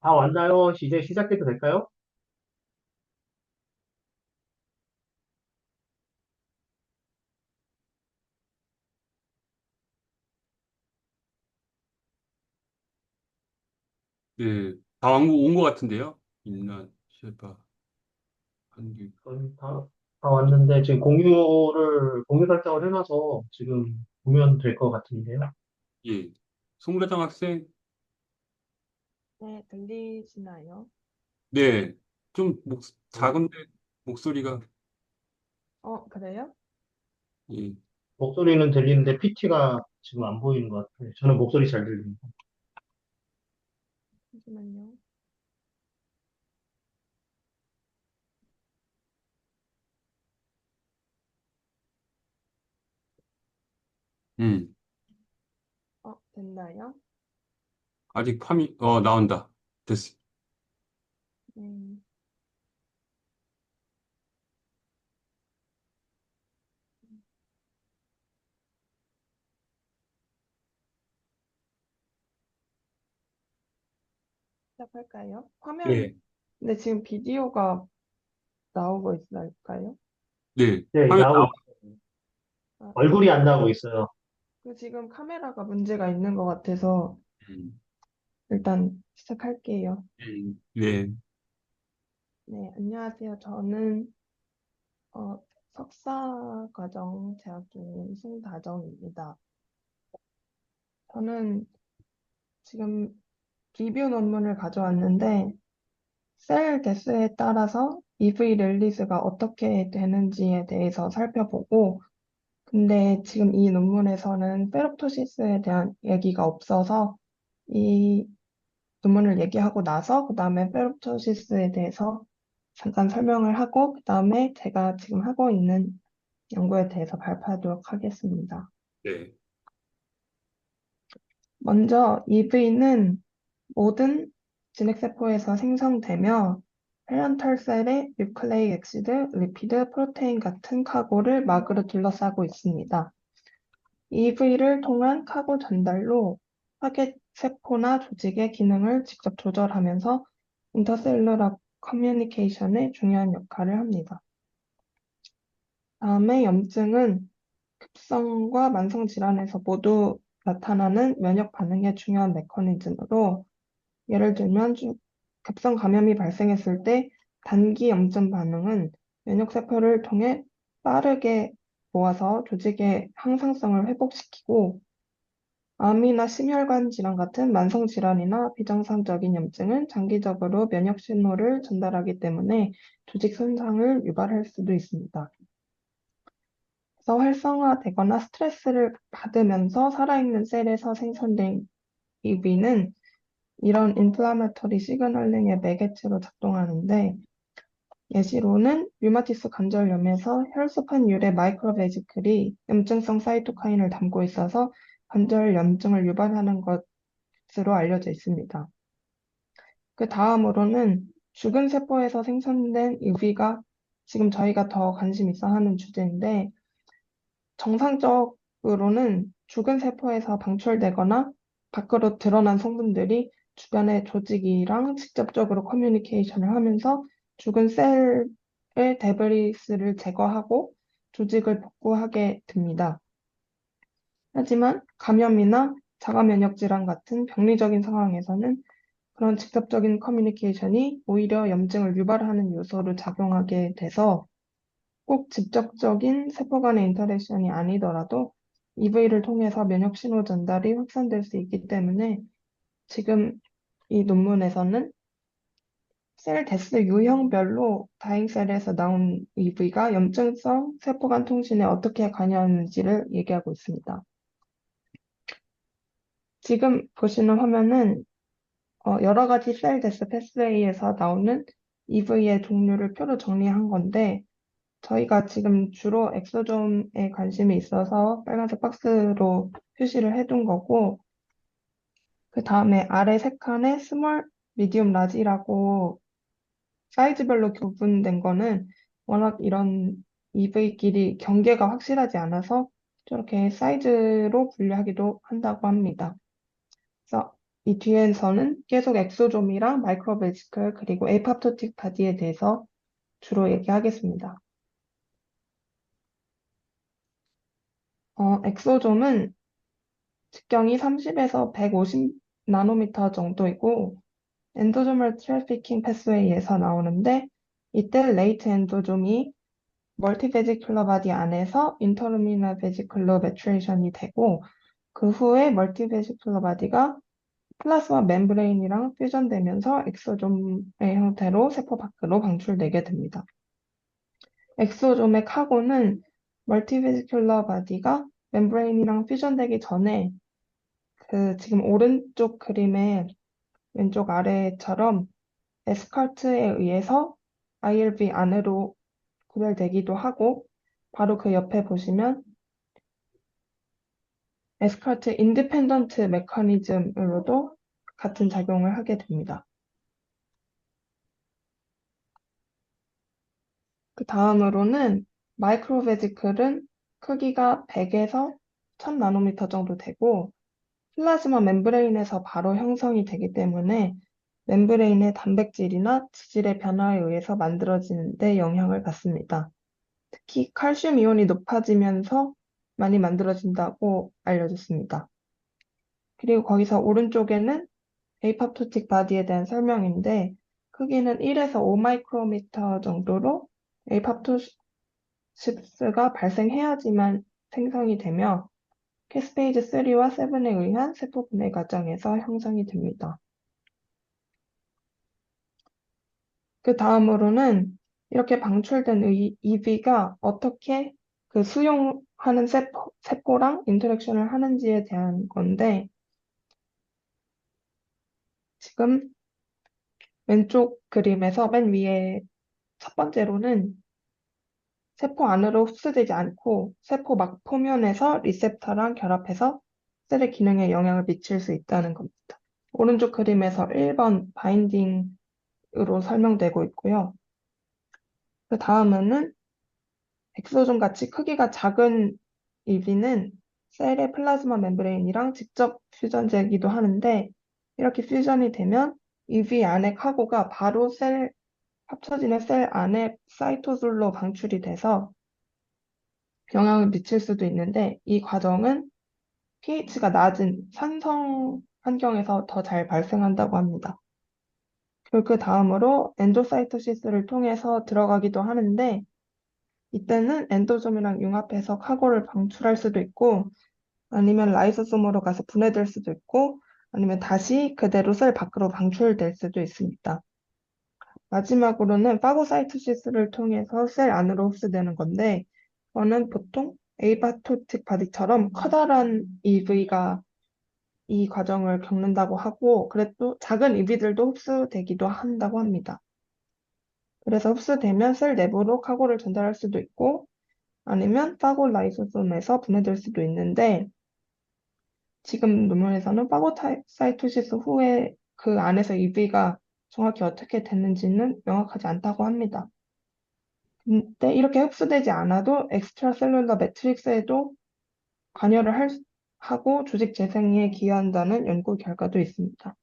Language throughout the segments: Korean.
다 왔나요? 이제 시작해도 될까요? 네, 다 온 것 같은데요? 인란, 셰파, 한규. 저희 다 왔는데 지금 공유 설정을 해놔서 지금 보면 될 것 같은데요. 예. 송대장 학생? 네, 들리시나요? 네. 좀 어, 작은데 목소리가, 그래요? 예. 목소리는 들리는데 PT가 지금 안 보이는 것 같아요. 저는 목소리 잘 들립니다. 잠시만요. 음. 됐나요? 아직 나온다. 됐어. 네, 시작할까요? 네. 근데 지금 비디오가 나오고 있을까요? 네. 네, 화면 나오고 있어요. 얼굴이 안 나오고 있어요. 지금 카메라가 문제가 있는 것 같아서 음, 일단 시작할게요. 네. 네, 안녕하세요. 저는 석사 과정 재학 중인 송다정입니다. 저는 지금 리뷰 논문을 가져왔는데 셀 개수에 따라서 EV 릴리즈가 어떻게 되는지에 대해서 살펴보고, 근데 지금 이 논문에서는 페롭토시스에 대한 얘기가 없어서 이 논문을 얘기하고 나서 그 다음에 페롭토시스에 대해서 잠깐 설명을 하고 그 다음에 제가 지금 하고 있는 연구에 대해서 발표하도록 하겠습니다. 네. 먼저 EV는 모든 진핵세포에서 생성되며 펠란털 셀의 뉴클레이 엑시드, 리피드, 프로테인 같은 카고를 막으로 둘러싸고 있습니다. EV를 통한 카고 전달로 타겟 세포나 조직의 기능을 직접 조절하면서 인터셀룰러 커뮤니케이션에 중요한 역할을 합니다. 다음에 염증은 급성과 만성 질환에서 모두 나타나는 면역 반응의 중요한 메커니즘으로 예를 들면 급성 감염이 발생했을 때 단기 염증 반응은 면역세포를 통해 빠르게 모아서 조직의 항상성을 회복시키고 암이나 심혈관 질환 같은 만성 질환이나 비정상적인 염증은 장기적으로 면역 신호를 전달하기 때문에 조직 손상을 유발할 수도 있습니다. 그래서 활성화되거나 스트레스를 받으면서 살아있는 셀에서 생성된 EV는 이런 인플라메터리 시그널링의 매개체로 작동하는데 예시로는 류마티스 관절염에서 혈소판 유래 마이크로베지클이 염증성 사이토카인을 담고 있어서 관절 염증을 유발하는 것으로 알려져 있습니다. 그 다음으로는 죽은 세포에서 생성된 UV가 지금 저희가 더 관심 있어 하는 주제인데 정상적으로는 죽은 세포에서 방출되거나 밖으로 드러난 성분들이 주변의 조직이랑 직접적으로 커뮤니케이션을 하면서 죽은 셀의 데브리스를 제거하고 조직을 복구하게 됩니다. 하지만 감염이나 자가 면역 질환 같은 병리적인 상황에서는 그런 직접적인 커뮤니케이션이 오히려 염증을 유발하는 요소로 작용하게 돼서 꼭 직접적인 세포 간의 인터랙션이 아니더라도 EV를 통해서 면역 신호 전달이 확산될 수 있기 때문에 지금 이 논문에서는 셀 데스 유형별로 다행셀에서 나온 EV가 염증성 세포 간 통신에 어떻게 관여하는지를 얘기하고 있습니다. 지금 보시는 화면은 여러 가지 셀 데스 패스웨이에서 나오는 EV의 종류를 표로 정리한 건데 저희가 지금 주로 엑소좀에 관심이 있어서 빨간색 박스로 표시를 해둔 거고, 그 다음에 아래 세 칸에 스몰, 미디움, 라지라고 사이즈별로 구분된 거는 워낙 이런 EV끼리 경계가 확실하지 않아서 저렇게 사이즈로 분류하기도 한다고 합니다. 그래서 이 뒤에서는 계속 엑소좀이랑 마이크로베지클 그리고 에이팝토틱 바디에 대해서 주로 얘기하겠습니다. 엑소좀은 직경이 30에서 150 나노미터 정도이고 엔도조멀 트래피킹 패스웨이에서 나오는데 이때 레이트 엔도좀이 멀티베지클러 바디 안에서 인터루미널 베지클러 매츄레이션이 되고 그 후에 멀티베지클러 바디가 플라스마 멤브레인이랑 퓨전되면서 엑소좀의 형태로 세포 밖으로 방출되게 됩니다. 엑소좀의 카고는 멀티베지클러 바디가 멤브레인이랑 퓨전되기 전에 그 지금 오른쪽 그림의 왼쪽 아래처럼 에스컬트에 의해서 ILB 안으로 구별되기도 하고 바로 그 옆에 보시면 에스컬트 인디펜던트 메커니즘으로도 같은 작용을 하게 됩니다. 그 다음으로는 마이크로베지클은 크기가 100에서 1000 나노미터 정도 되고 플라즈마 멤브레인에서 바로 형성이 되기 때문에 멤브레인의 단백질이나 지질의 변화에 의해서 만들어지는 데 영향을 받습니다. 특히 칼슘 이온이 높아지면서 많이 만들어진다고 알려졌습니다. 그리고 거기서 오른쪽에는 에이팝토틱 바디에 대한 설명인데 크기는 1에서 5 마이크로미터 정도로 에이팝토시스가 발생해야지만 생성이 되며 캐스페이드 3와 7에 의한 세포 분해 과정에서 형성이 됩니다. 그 다음으로는 이렇게 방출된 EV가 어떻게 그 수용하는 세포랑 인터랙션을 하는지에 대한 건데 지금 왼쪽 그림에서 맨 위에 첫 번째로는 세포 안으로 흡수되지 않고 세포 막 표면에서 리셉터랑 결합해서 셀의 기능에 영향을 미칠 수 있다는 겁니다. 오른쪽 그림에서 1번 바인딩으로 설명되고 있고요. 그 다음에는 엑소좀 같이 크기가 작은 EV는 셀의 플라즈마 멤브레인이랑 직접 퓨전되기도 하는데 이렇게 퓨전이 되면 EV 안에 카고가 바로 합쳐지는 셀 안에 사이토솔로 방출이 돼서 영향을 미칠 수도 있는데 이 과정은 pH가 낮은 산성 환경에서 더 잘 발생한다고 합니다. 그리고 그 다음으로 엔도사이토시스를 통해서 들어가기도 하는데 이때는 엔도좀이랑 융합해서 카고를 방출할 수도 있고 아니면 라이소솜으로 가서 분해될 수도 있고 아니면 다시 그대로 셀 밖으로 방출될 수도 있습니다. 마지막으로는 파고사이토시스를 통해서 셀 안으로 흡수되는 건데 저는 보통 에이바토틱 바디처럼 커다란 EV가 이 과정을 겪는다고 하고 그래도 작은 EV들도 흡수되기도 한다고 합니다. 그래서 흡수되면 셀 내부로 카고를 전달할 수도 있고 아니면 파고라이소솜에서 분해될 수도 있는데 지금 논문에서는 파고사이토시스 후에 그 안에서 EV가 정확히 어떻게 됐는지는 명확하지 않다고 합니다. 근데 이렇게 흡수되지 않아도 엑스트라셀룰러 매트릭스에도 관여를 하고 조직 재생에 기여한다는 연구 결과도 있습니다.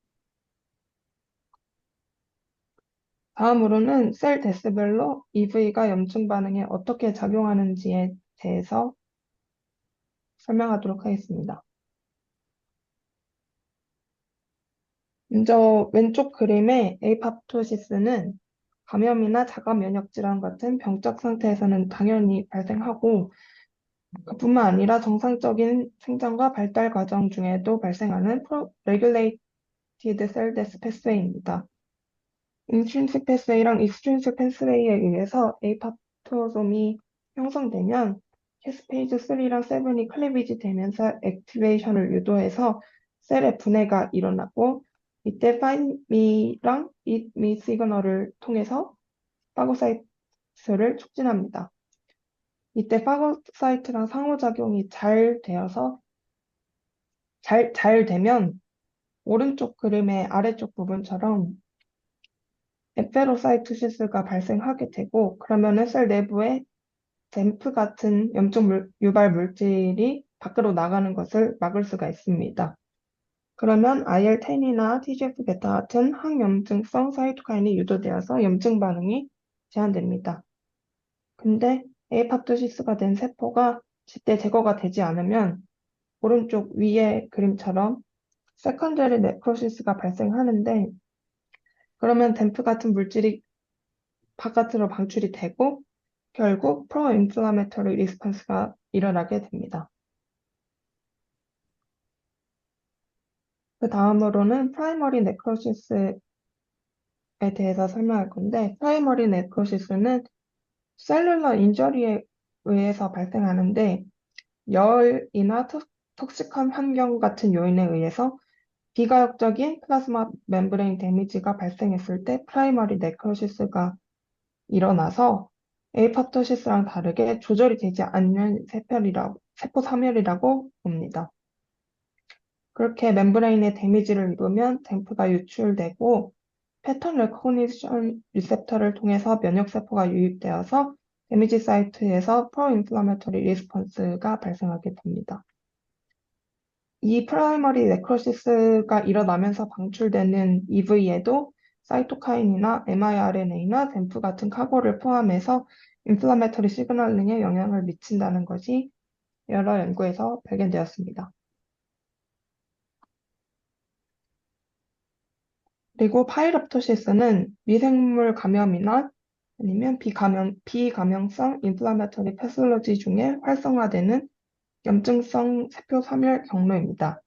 다음으로는 셀 데스별로 EV가 염증 반응에 어떻게 작용하는지에 대해서 설명하도록 하겠습니다. 먼저 왼쪽 그림의 에이팝토시스는 감염이나 자가 면역 질환 같은 병적 상태에서는 당연히 발생하고 그뿐만 아니라 정상적인 생장과 발달 과정 중에도 발생하는 regulated cell death pathway입니다. intrinsic pathway랑 extrinsic pathway에 의해서 에이팝토솜이 형성되면 캐스페이드 3랑 7이 클리비지 되면서 액티베이션을 유도해서 셀의 분해가 일어나고 이때 find me랑 eat me 시그널을 통해서 파고사이트를 촉진합니다. 이때 파고사이트랑 상호작용이 잘 되어서 잘 되면 오른쪽 그림의 아래쪽 부분처럼 에페로사이토시스가 발생하게 되고 그러면은 셀 내부에 젠프 같은 염증 유발 물질이 밖으로 나가는 것을 막을 수가 있습니다. 그러면 IL-10이나 TGF-베타 같은 항염증성 사이토카인이 유도되어서 염증 반응이 제한됩니다. 근데 에이팝토시스가 된 세포가 제때 제거가 되지 않으면 오른쪽 위의 그림처럼 세컨더리 네크로시스가 발생하는데, 그러면 댐프 같은 물질이 바깥으로 방출이 되고 결국 프로인플라메터리 리스폰스가 일어나게 됩니다. 그 다음으로는 프라이머리 네크로시스에 대해서 설명할 건데, 프라이머리 네크로시스는 셀룰러 인저리에 의해서 발생하는데, 열이나 톡식한 환경 같은 요인에 의해서 비가역적인 플라즈마 멤브레인 데미지가 발생했을 때 프라이머리 네크로시스가 일어나서 에이팝토시스랑 다르게 조절이 되지 않는 세포 사멸이라고 봅니다. 그렇게 멤브레인에 데미지를 입으면 댐프가 유출되고 패턴 레코니션 리셉터를 통해서 면역세포가 유입되어서 데미지 사이트에서 프로인플라메토리 리스폰스가 발생하게 됩니다. 이 프라이머리 네크로시스가 일어나면서 방출되는 EV에도 사이토카인이나 mRNA나 댐프 같은 카고를 포함해서 인플라메터리 시그널링에 영향을 미친다는 것이 여러 연구에서 발견되었습니다. 그리고 파이럽토시스는 미생물 감염이나 아니면 비감염성 인플라메터리 패솔로지 중에 활성화되는 염증성 세포 섬유 경로입니다.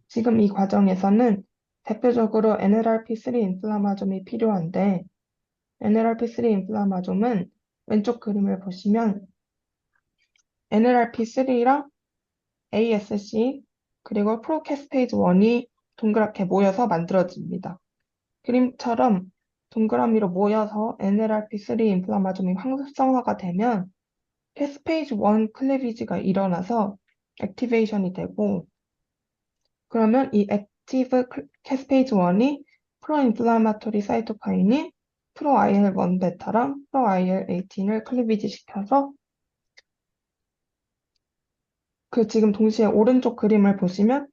지금 이 과정에서는 대표적으로 NLRP3 인플라마좀이 필요한데, NLRP3 인플라마좀은 왼쪽 그림을 보시면 NLRP3랑 ASC 그리고 프로캐스페이즈 1이 동그랗게 모여서 만들어집니다. 그림처럼 동그라미로 모여서 NLRP3 인플라마좀이 활성화가 되면 캐스페이즈 1 클리비지가 일어나서 액티베이션이 되고, 그러면 이 액티브 캐스페이즈 1이 프로인플라마토리 사이토카인인 프로-IL-1 베타랑 프로-IL-18을 클리비지 시켜서 그 지금 동시에 오른쪽 그림을 보시면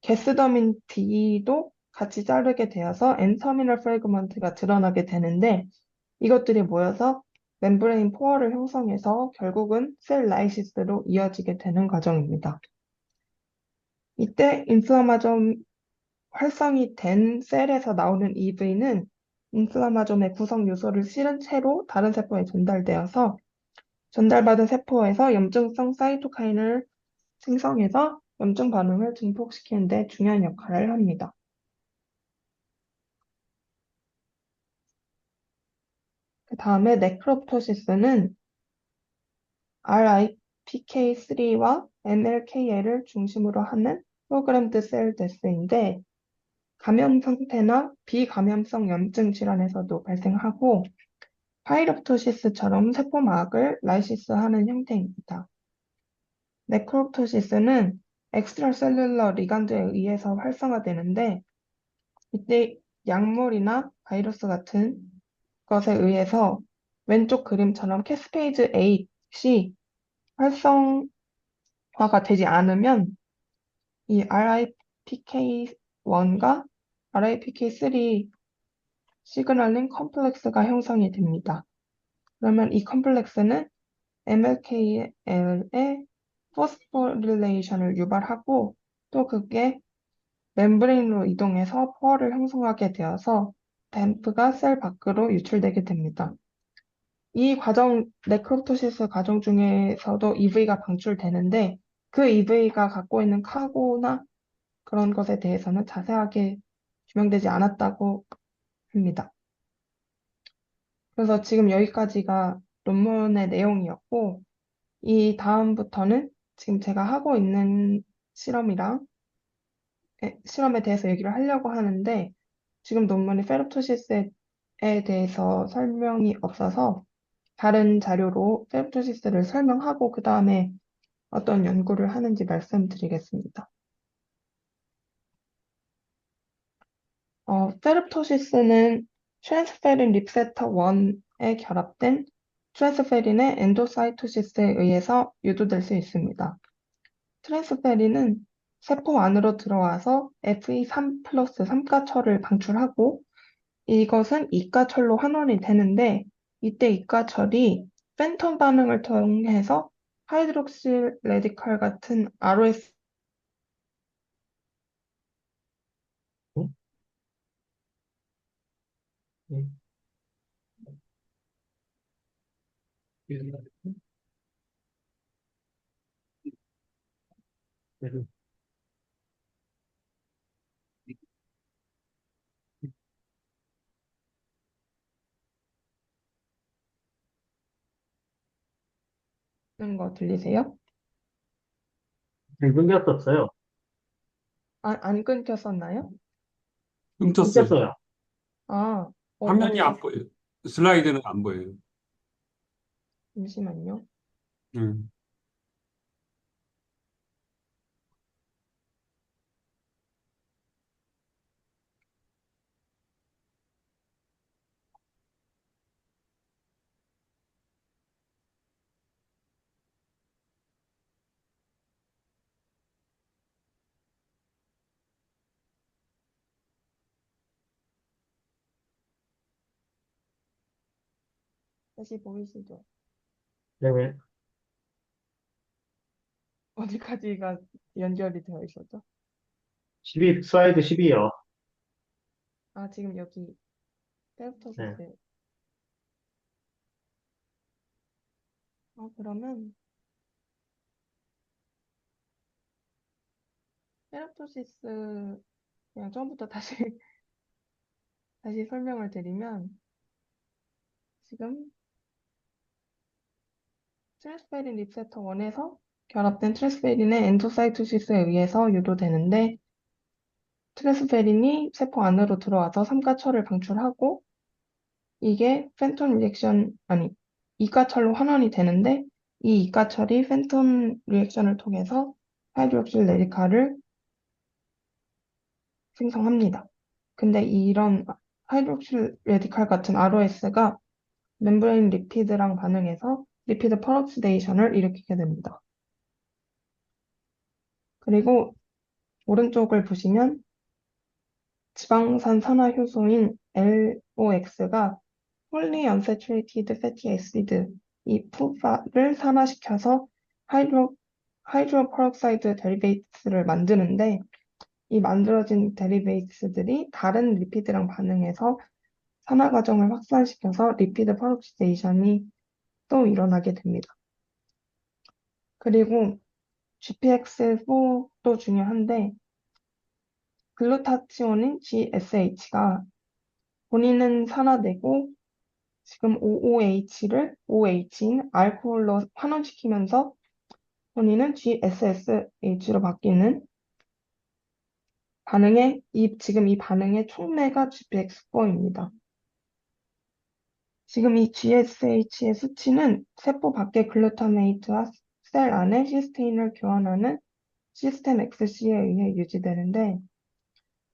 게스더민 D도 같이 자르게 되어서 N 터미널 프래그먼트가 드러나게 되는데, 이것들이 모여서 멤브레인 포어를 형성해서 결국은 셀 라이시스로 이어지게 되는 과정입니다. 이때 인플라마점 활성이 된 셀에서 나오는 EV는 인플라마점의 구성 요소를 실은 채로 다른 세포에 전달되어서 전달받은 세포에서 염증성 사이토카인을 생성해서 염증 반응을 증폭시키는 데 중요한 역할을 합니다. 그 다음에 네크롭토시스는 RIPK3와 MLKL을 중심으로 하는 프로그램드 셀 데스인데, 감염 상태나 비감염성 염증 질환에서도 발생하고 파이롭토시스처럼 세포막을 라이시스하는 형태입니다. 네크롭토시스는 엑스트라셀룰러 리간드에 의해서 활성화되는데, 이때 약물이나 바이러스 같은 것에 의해서 왼쪽 그림처럼 캐스페이즈 8이 활성화가 되지 않으면 이 RIPK1과 RIPK3 시그널링 컴플렉스가 형성이 됩니다. 그러면 이 컴플렉스는 MLKL의 포스포릴레이션을 유발하고 또 그게 멤브레인으로 이동해서 포어를 형성하게 되어서 댐프가 셀 밖으로 유출되게 됩니다. 이 과정, 네크롭토시스 과정 중에서도 EV가 방출되는데, 그 EV가 갖고 있는 카고나 그런 것에 대해서는 자세하게 규명되지 않았다고 합니다. 그래서 지금 여기까지가 논문의 내용이었고, 이 다음부터는 지금 제가 하고 있는 실험에 대해서 얘기를 하려고 하는데, 지금 논문이 페롭토시스에 대해서 설명이 없어서 다른 자료로 페롭토시스를 설명하고 그 다음에 어떤 연구를 하는지 말씀드리겠습니다. 페롭토시스는 트랜스페린 리셉터 1에 결합된 트랜스페린의 엔도사이토시스에 의해서 유도될 수 있습니다. 트랜스페린은 세포 안으로 들어와서 Fe3 플러스 3가철을 방출하고 이것은 이가철로 환원이 되는데 이때 이가철이 팬텀 반응을 통해서 하이드록실 레디칼 같은 ROS 응? 네. 는거 들리세요? 끊겼었어요. 안 끊겼었나요? 끊겼어요. 끊겼어요. 아, 화면이 안 어디, 보여요. 슬라이드는 안 보여요. 잠시만요. 음. 다시 보이시죠? 네. 어디까지가 연결이 되어 있었죠? 12, 슬라이드 12요. 아, 지금 여기 네. 페르토시스. 그러면 페르토시스 그냥 처음부터 다시 다시 설명을 드리면 지금 트랜스페린 리셉터 1에서 결합된 트랜스페린의 엔도사이토시스에 의해서 유도되는데 트랜스페린이 세포 안으로 들어와서 삼가철을 방출하고 이게 팬톤 리액션 아니 이가철로 환원이 되는데 이 이가철이 팬톤 리액션을 통해서 하이드록실 레디칼을 생성합니다. 근데 이런 하이드록실 레디칼 같은 ROS가 멤브레인 리피드랑 반응해서 리피드 퍼럭시데이션을 일으키게 됩니다. 그리고 오른쪽을 보시면 지방산 산화 효소인 LOX가 폴리언세츄레이티드 패티 애시드 이 푸파를 산화시켜서 하이드로퍼럭사이드 데리베이트스를 만드는데 이 만들어진 데리베이트스들이 다른 리피드랑 반응해서 산화 과정을 확산시켜서 리피드 퍼럭시데이션이 또 일어나게 됩니다. 그리고 GPX4도 중요한데 글루타치온인 GSH가 본인은 산화되고 지금 OOH를 OH인 알코올로 환원시키면서 본인은 GSSH로 바뀌는 지금 이 반응의 촉매가 GPX4입니다. 지금 이 GSH의 수치는 세포 밖의 글루타메이트와 셀 안에 시스테인을 교환하는 시스템 XC에 의해 유지되는데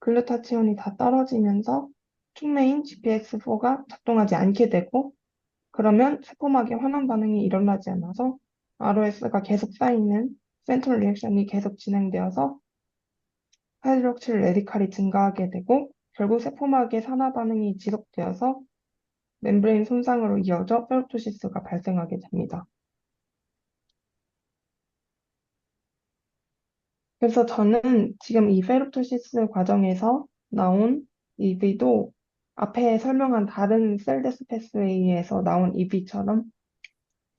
글루타치온이 다 떨어지면서 촉매인 GPX4가 작동하지 않게 되고 그러면 세포막에 환원 반응이 일어나지 않아서 ROS가 계속 쌓이는 센트럴 리액션이 계속 진행되어서 하이드록실 레디칼이 증가하게 되고 결국 세포막의 산화 반응이 지속되어서 멤브레인 손상으로 이어져 페로토시스가 발생하게 됩니다. 그래서 저는 지금 이 페로토시스 과정에서 나온 EV도 앞에 설명한 다른 셀데스 패스웨이에서 나온 EV처럼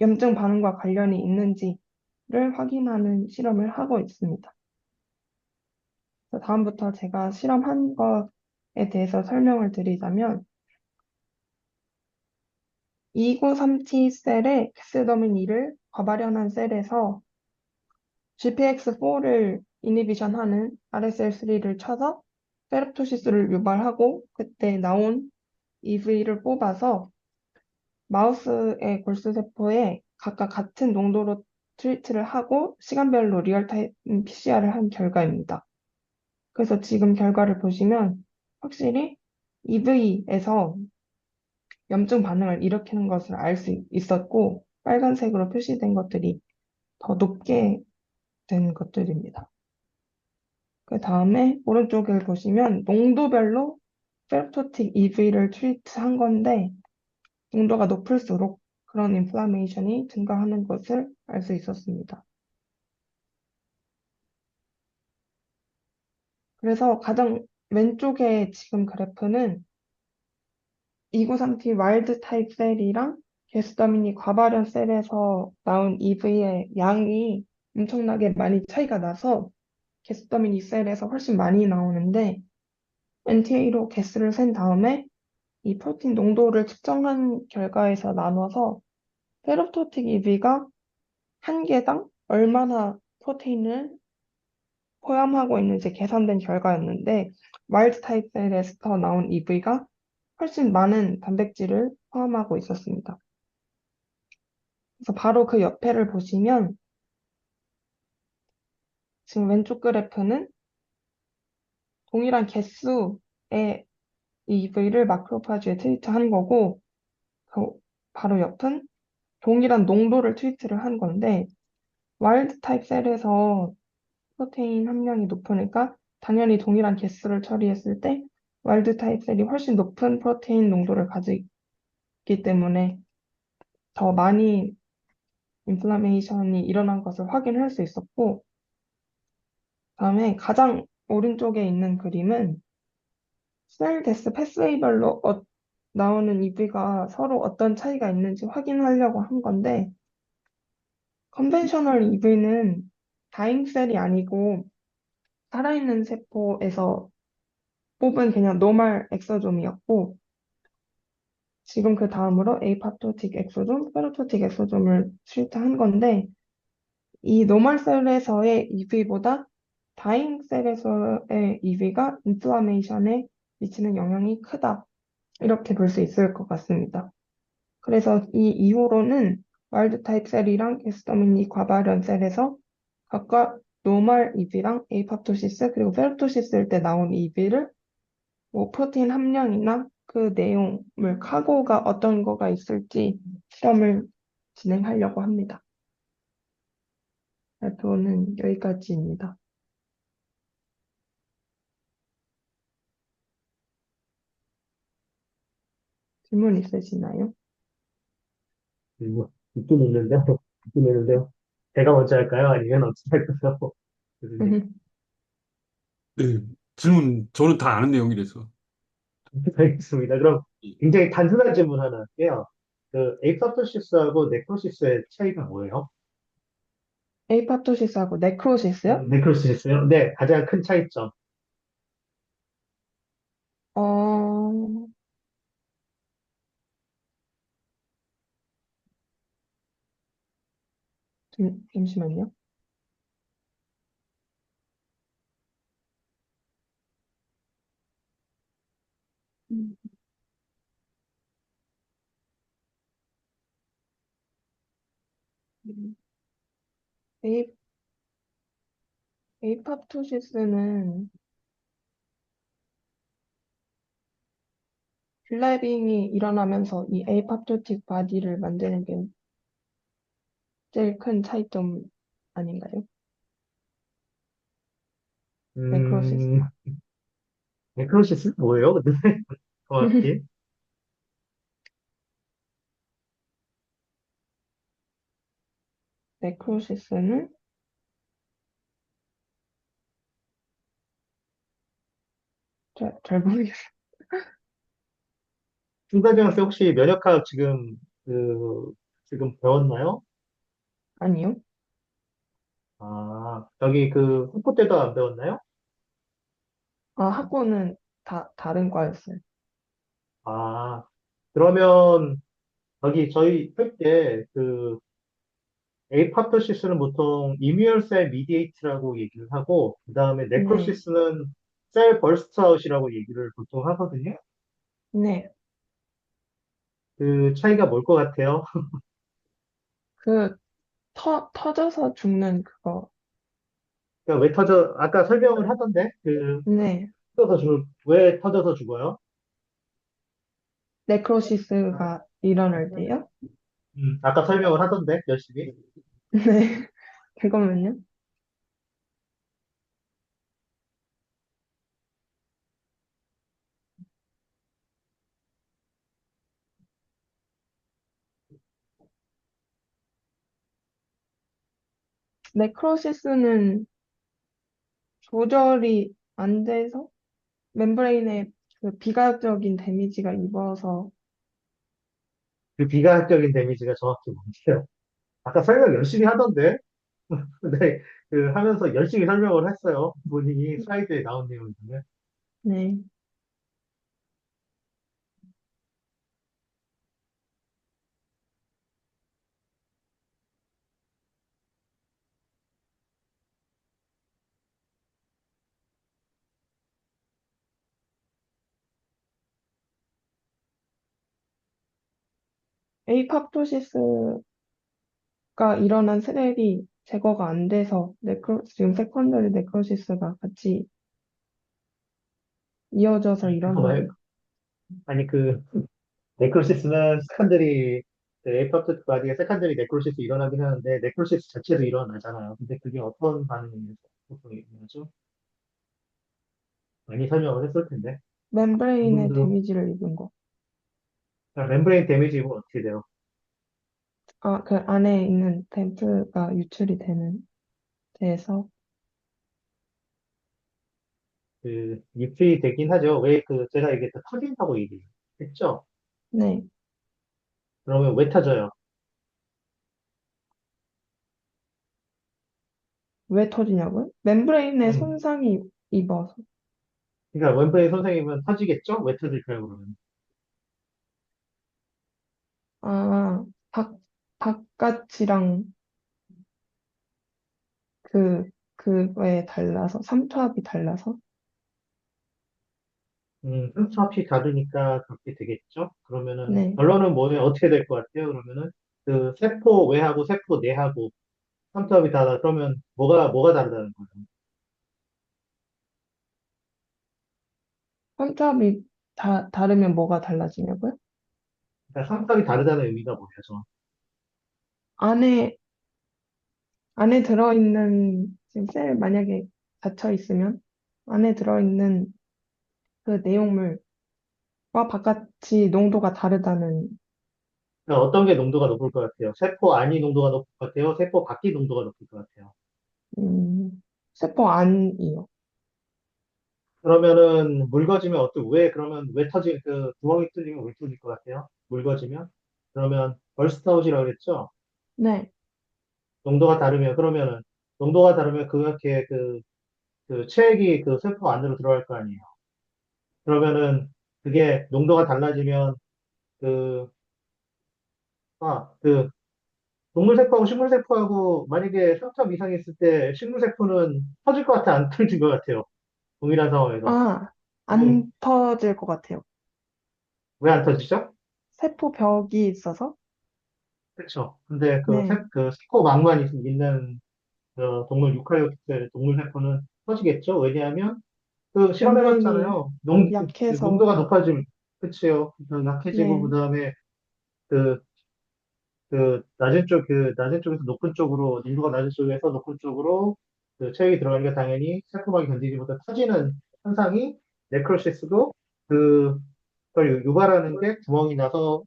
염증 반응과 관련이 있는지를 확인하는 실험을 하고 있습니다. 그래서 다음부터 제가 실험한 것에 대해서 설명을 드리자면 2937 셀의 엑스더민 2를 과발현한 셀에서 GPX4를 이니비션하는 RSL3를 쳐서 페롭토시스를 유발하고 그때 나온 EV를 뽑아서 마우스의 골수세포에 각각 같은 농도로 트리트를 하고 시간별로 리얼타임 PCR을 한 결과입니다. 그래서 지금 결과를 보시면 확실히 EV에서 염증 반응을 일으키는 것을 알 수 있었고 빨간색으로 표시된 것들이 더 높게 된 것들입니다. 그 다음에 오른쪽을 보시면 농도별로 페롭토틱 EV를 트리트한 건데 농도가 높을수록 그런 인플라메이션이 증가하는 것을 알 수 있었습니다. 그래서 가장 왼쪽에 지금 그래프는 293T 와일드 타입 셀이랑 게스더미니 과발현 셀에서 나온 EV의 양이 엄청나게 많이 차이가 나서 게스더미니 셀에서 훨씬 많이 나오는데 NTA로 게스를 센 다음에 이 프로틴 농도를 측정한 결과에서 나눠서 페롭토틱 EV가 한 개당 얼마나 프로테인을 포함하고 있는지 계산된 결과였는데 와일드 타입 셀에서 나온 EV가 훨씬 많은 단백질을 포함하고 있었습니다. 그래서 바로 그 옆에를 보시면 지금 왼쪽 그래프는 동일한 개수의 EV를 마크로파지에 트위트한 거고 그 바로 옆은 동일한 농도를 트위트를 한 건데 와일드 타입 셀에서 프로테인 함량이 높으니까 당연히 동일한 개수를 처리했을 때 와일드 타입 셀이 훨씬 높은 프로테인 농도를 가지기 때문에 더 많이 인플라메이션이 일어난 것을 확인할 수 있었고 다음에 가장 오른쪽에 있는 그림은 셀 데스 패스웨이별로 나오는 EV가 서로 어떤 차이가 있는지 확인하려고 한 건데 컨벤셔널 EV는 다잉 셀이 아니고 살아있는 세포에서 뽑은 그냥 노멀 엑소좀이었고 지금 그 다음으로 에이파토틱 엑소좀, 페로토틱 엑소좀을 실트한 건데 이 노멀 셀에서의 EV보다 다잉 셀에서의 EV가 인플라메이션에 미치는 영향이 크다. 이렇게 볼 수 있을 것 같습니다. 그래서 이 이후로는 와일드 타입 셀이랑 게스더미니 과발현 셀에서 각각 노멀 EV랑 에이팝토시스 그리고 페롭토시스일 때 나온 EV를 뭐 프로테인 함량이나 그 내용물 카고가 어떤 거가 있을지 실험을 진행하려고 합니다. 발표는 여기까지입니다. 질문 있으시나요? 그리고 듣고 있는데요. 듣고 있는데요. 제가 먼저 할까요? 아니면 어떻게 할까요? 교수님. 네. 질문, 저는 다 아는 내용이라서. 알겠습니다. 그럼 굉장히 단순한 질문 하나 할게요. 그 에이파토시스하고 네크로시스의 차이가 뭐예요? 에이파토시스하고 네크로시스요? 네크로시스요? 네, 가장 큰 차이점. 어, 잠시만요. 음, 음. 에이, 에이팝토시스는 플래빙이 일어나면서 이 에이팝토틱 바디를 만드는 게 제일 큰 차이점 아닌가요? 네크로시스. 음, 네크로시스 뭐예요? 근데 정확히? 네크로시스는 잘 모르겠어요. 순간병 씨 혹시 면역학 지금 배웠나요? 아니요? 아, 저기 학부 때도 안 배웠나요? 아, 학고는 다 다른 과였어요. 아, 그러면 저희 할 때 에이파토시스는 보통 이뮤얼셀 미디에이트라고 얘기를 하고, 그 다음에 네, 네크로시스는 셀 버스트 아웃이라고 얘기를 보통 하거든요. 네. 그 차이가 뭘 것 같아요? 그 터져서 죽는 그거. 그러니까 아까 설명을 하던데, 네. 왜 터져서 죽어요? 네크로시스가 일어날 때요? 아까 설명을 하던데, 열심히. 네. 잠깐만요. 네크로시스는 조절이 안 돼서 멤브레인에 그 비가역적인 데미지가 입어서 그 비가역적인 데미지가 정확히 뭔데요? 아까 설명 열심히 하던데? 근데 그 하면서 열심히 설명을 했어요. 본인이 슬라이드에 나온 내용 중에. 네. 에이팝토시스가 일어난 셀이 제거가 안 돼서 지금 세컨더리 네크로시스가 같이 이어져서 일어나는 잠깐만요. 아니, 네크로시스는 세컨더리, 에이퍼트 바디에 세컨더리 네크로시스 일어나긴 하는데, 네크로시스 자체도 일어나잖아요. 근데 그게 어떤 반응이면서 보통 일어나죠? 많이 설명을 했을 텐데. 멤브레인에 지금도, 데미지를 입은 거. 멤브레인 데미지 입으면 어떻게 돼요? 아, 그 안에 있는 덴프가 유출이 되는 데에서 입술이 되긴 하죠. 왜 제가 이게 또 터진다고 얘기했죠? 네. 그러면 왜 터져요? 왜 터지냐고요? 멤브레인에 음, 손상이 입어서. 그러니까 멤브레인 선생님은 터지겠죠? 왜 터질까요, 그러면? 아, 바깥이랑 그, 그거에 달라서, 삼투압이 달라서? 흡수합이 다르니까 그렇게 되겠죠? 그러면은, 네. 결론은 뭐예요? 어떻게 될 것 같아요? 그러면은, 세포 외하고 세포 내하고 삼투압이 다르다. 그러면 뭐가 다르다는 거예요? 삼투압이 다르면 뭐가 달라지냐고요? 그러니까 삼투압이 다르다는 의미가 뭐예요, 저? 안에, 안에 들어있는, 지금 셀 만약에 닫혀 있으면, 안에 들어있는 그 내용물과 바깥이 농도가 다르다는, 그러니까 어떤 게 농도가 높을 것 같아요? 세포 안이 농도가 높을 것 같아요? 세포 밖이 농도가 높을 것 같아요? 세포 안이요. 그러면은, 묽어지면 그러면 구멍이 뚫리면 왜 뚫릴 것 같아요? 묽어지면? 그러면, 벌스트아웃이라고 그랬죠? 네. 농도가 다르면, 그렇게 체액이 세포 안으로 들어갈 거 아니에요. 그러면은, 그게 농도가 달라지면, 그, 아, 그, 동물세포하고 식물세포하고 만약에 3점 이상이 있을 때 식물세포는 터질 것 같아, 안 터질 것 같아요. 동일한 상황에서. 아, 음, 안 터질 것 같아요. 왜 안 터지죠? 세포 벽이 있어서? 그렇죠. 근데 네. 세포막만 있는 동물 유카리오트 동물세포는 터지겠죠? 왜냐하면 멤브레인이 실험해봤잖아요. 약해서, 농도가 높아지면, 그치요. 약해지고, 네. 그 다음에 그, 낮은 쪽에서 높은 쪽으로, 농도가 낮은 쪽에서 높은 쪽으로 체액이 들어가니까 당연히 세포막이 견디지 못해 터지는 현상이 네크로시스도 그, 그걸 유발하는 게 구멍이 나서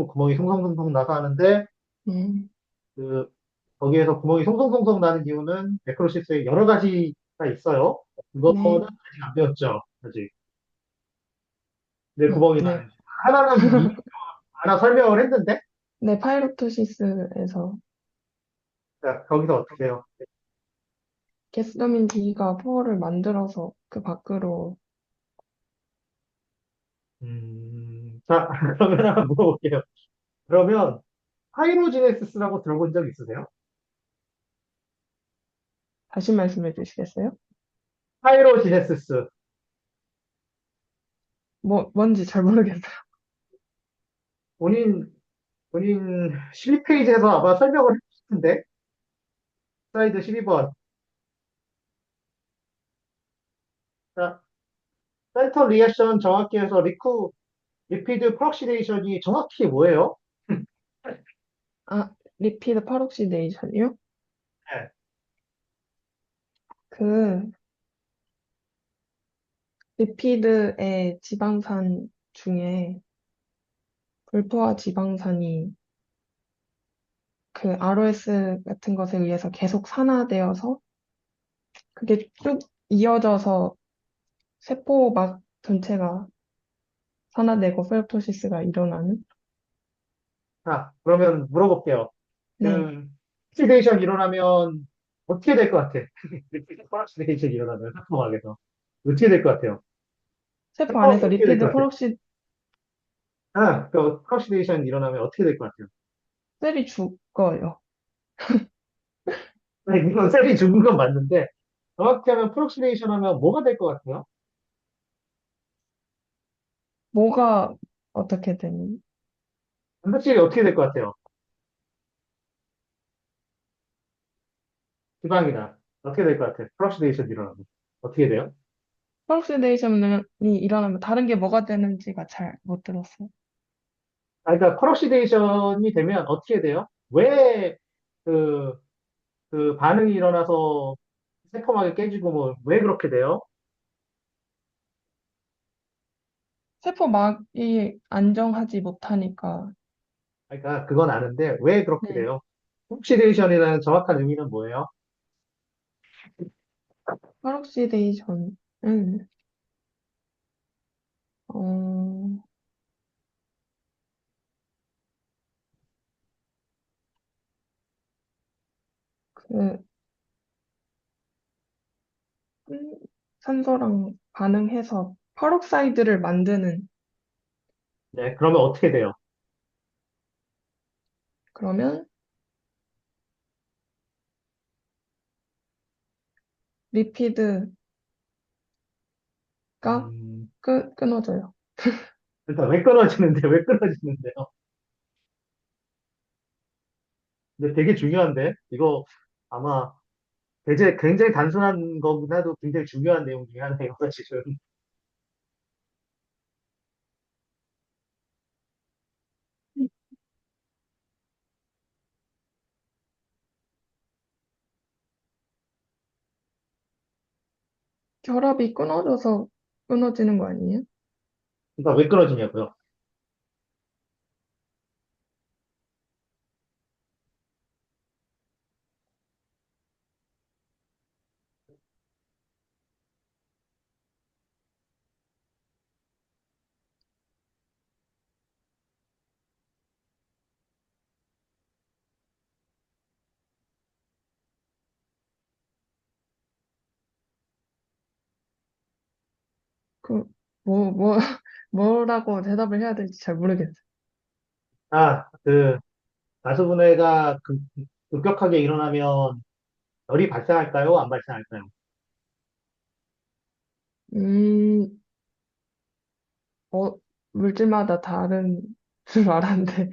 구멍이 송송송송 나서 하는데, 음, 그, 거기에서 구멍이 송송송송 나는 이유는 네크로시스에 여러 가지가 있어요. 네. 그거는 아직 안 배웠죠. 아직. 내 구멍이 네. 나는지. 하나는 이미 하나 설명을 했는데, 네, 파이로토시스에서 자, 거기서 어떻게 해요? 게스더민 D가 포를 만들어서 그 밖으로, 자, 그러면 하나 물어볼게요. 그러면, 파이로지네시스라고 들어본 적 있으세요? 다시 말씀해 주시겠어요? 파이로지네시스. 뭔지 잘 모르겠어요. 본인, 본인 12페이지에서 아마 설명을 했을 텐데, 슬라이드 12번. 자, 센터 리액션 정확히 해서 리피드 프록시데이션이 정확히 뭐예요? 아, 리피드 파록시데이션이요? 네. 그, 리피드의 지방산 중에 불포화 지방산이 그 ROS 같은 것에 의해서 계속 산화되어서 그게 쭉 이어져서 세포막 전체가 산화되고 페로토시스가 일어나는? 자, 그러면 물어볼게요. 네. 그, 옥시데이션 일어나면 어떻게 될 것 같아? 옥시데이션 일어나면 세포막에서. 어떻게 될 것 같아요? 세포 세포막이 안에서 어떻게 될 것 리피드 같아요? 프록시 그, 옥시데이션 일어나면 어떻게 될 것 같아요? 셀이 죽어요. 네, 이건 셀이 죽은 건 맞는데, 정확히 하면 프록시데이션 하면 뭐가 될 것 같아요? 뭐가 어떻게 되니? 확실히 어떻게 될 것 같아요? 지방이다. 어떻게 될 것 같아요? 프록시데이션 일어나면. 어떻게 돼요? 프록시데이션이 일어나면 다른 게 뭐가 되는지가 잘 못 들었어요. 그러니까 프록시데이션이 되면 어떻게 돼요? 왜 그, 그 반응이 일어나서 새콤하게 깨지고 뭐 왜 그렇게 돼요? 세포막이 안정하지 못하니까. 그러니까 그건 아는데 왜 그렇게 네. 돼요? 프록시데이션이라는 정확한 의미는 뭐예요? 프록시데이션은 어, 그 산- 산소랑 반응해서 페록사이드를 만드는 네, 그러면 어떻게 돼요? 그러면 리피드가 음, 끊어져요. 그러니까 왜 끊어지는데 왜 끊어지는데요? 근데 되게 중요한데 이거 아마 굉장히 단순한 거긴 해도 굉장히 중요한 내용 중에 하나예요, 사실은. 결합이 끊어져서 끊어지는 거 아니에요? 그러니까 왜 끊어지냐고요? 그, 뭐라고 대답을 해야 될지 잘 모르겠어요. 그 가수분해가 급격하게 일어나면 열이 발생할까요? 안 발생할까요? 음, 물질마다 다른 줄 알았는데,